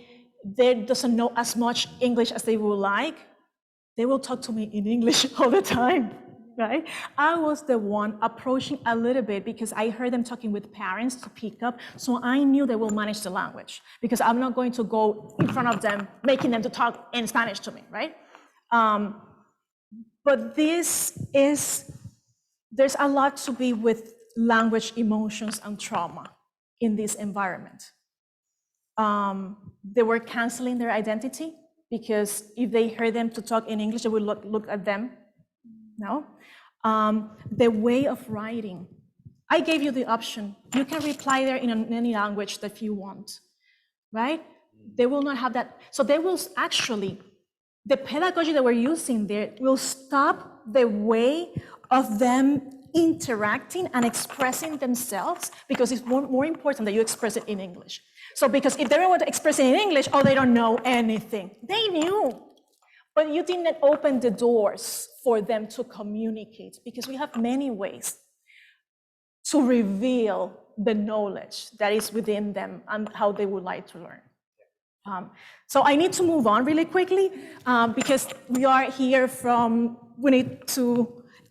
doesn't know as much English as they would like, they will talk to me in English all the time, right? I was the one approaching a little bit because I heard them talking with parents to pick up, so I knew they will manage the language because I'm not going to go in front of them, making them to talk in Spanish to me, right? But there's a lot to be with language, emotions, and trauma in this environment. They were canceling their identity because if they heard them to talk in English, they would look at them. No? The way of writing. I gave you the option. You can reply there in any language that you want, right? They will not have that. So they will actually, the pedagogy that we're using there will stop the way of them interacting and expressing themselves because it's more important that you express it in English. So because if they don't want to express it in English, oh, they don't know anything. They knew, but you didn't open the doors for them to communicate because we have many ways to reveal the knowledge that is within them and how they would like to learn. So I need to move on really quickly because we are here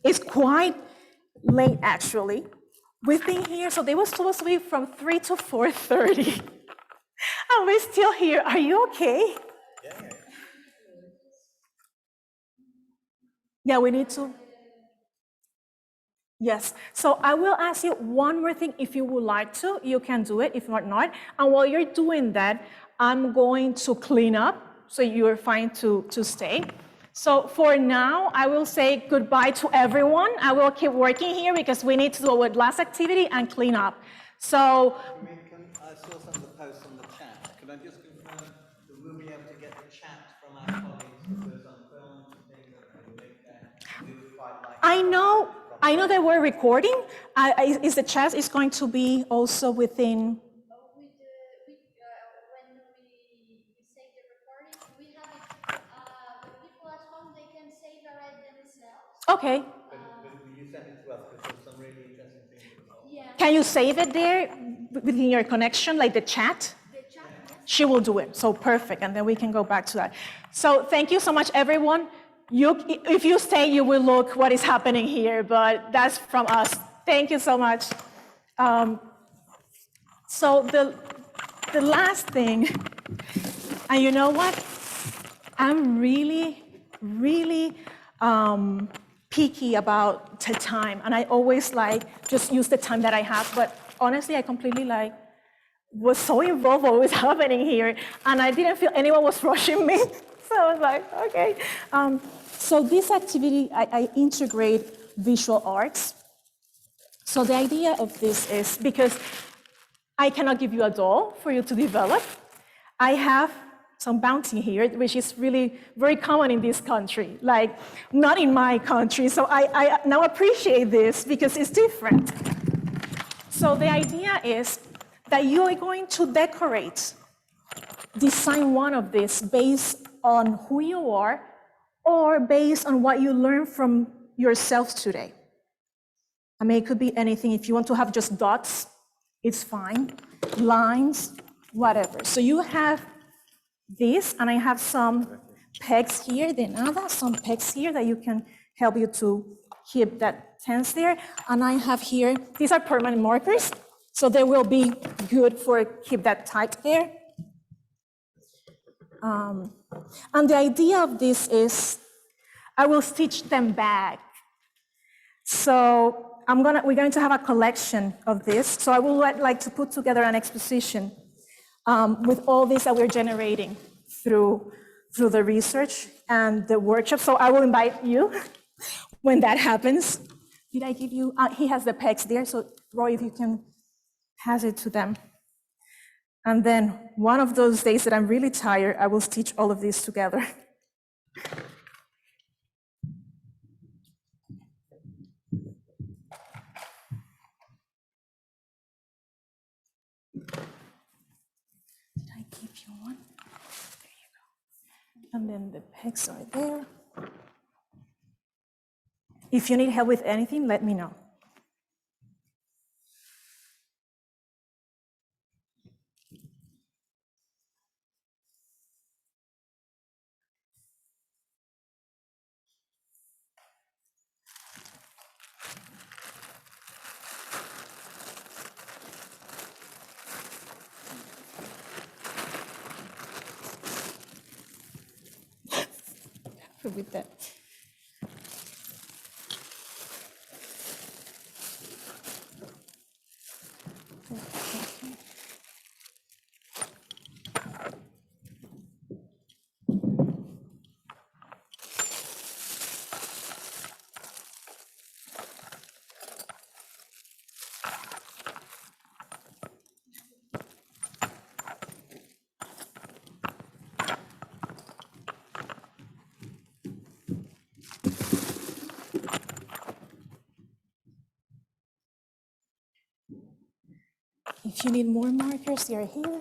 it's quite late actually. We've been here, so they were supposed to be from 3 to 4:30. And we're still here. Are you okay? Yeah, we need to. Yes, so I will ask you one more thing. If you would like to, you can do it, if not. And while you're doing that, I'm going to clean up, so you're fine to stay. So for now, I will say goodbye to everyone. I will keep working here because we need to do a last activity and clean up. So
I saw some of the posts on the chat. Can I just confirm that we'll be able to get the chat from our colleagues if there's on film and things that they make there? We would quite like
I know that we're recording. Is the chat is going to be also within?
When we save the recording, we have it. The people at home, they can save it themselves.
Okay.
But you send it to us because there's some really interesting things at the top.
Yeah.
Can you save it there within your connection, like the chat?
The chat, yes.
She will do it. So perfect. And then we can go back to that. So thank you so much, everyone. If you stay, you will look what is happening here, but that's from us. Thank you so much. So the last thing, and you know what? I'm really, really picky about the time, and I always just use the time that I have. But honestly, I completely was so involved with what was happening here, and I didn't feel anyone was rushing me. So I was like, okay. So this activity, I integrate visual arts. So the idea of this is, because I cannot give you a doll for you to develop, I have some bounty here, which is really very common in this country, like not in my country. So I now appreciate this because it's different. So the idea is that you are going to design one of these based on who you are or based on what you learn from yourself today. I mean, it could be anything. If you want to have just dots, it's fine. Lines, whatever. So you have this, and I have some pegs here, some pegs here that you can help you to keep that tense there. And I have here, these are permanent markers, so they will be good for keep that tight there. And the idea of this is, I will stitch them back. So we're going to have a collection of this. So I would like to put together an exposition with all this that we're generating through the research and the workshop. So I will invite you when that happens. Did I give you? He has the pegs there. So Roy, if you can pass it to them. And then one of those days that I'm really tired, I will stitch all of these together. one. There you go. And then the pegs are there. If you need help with anything, let me know. With that. If you need more markers, they're here.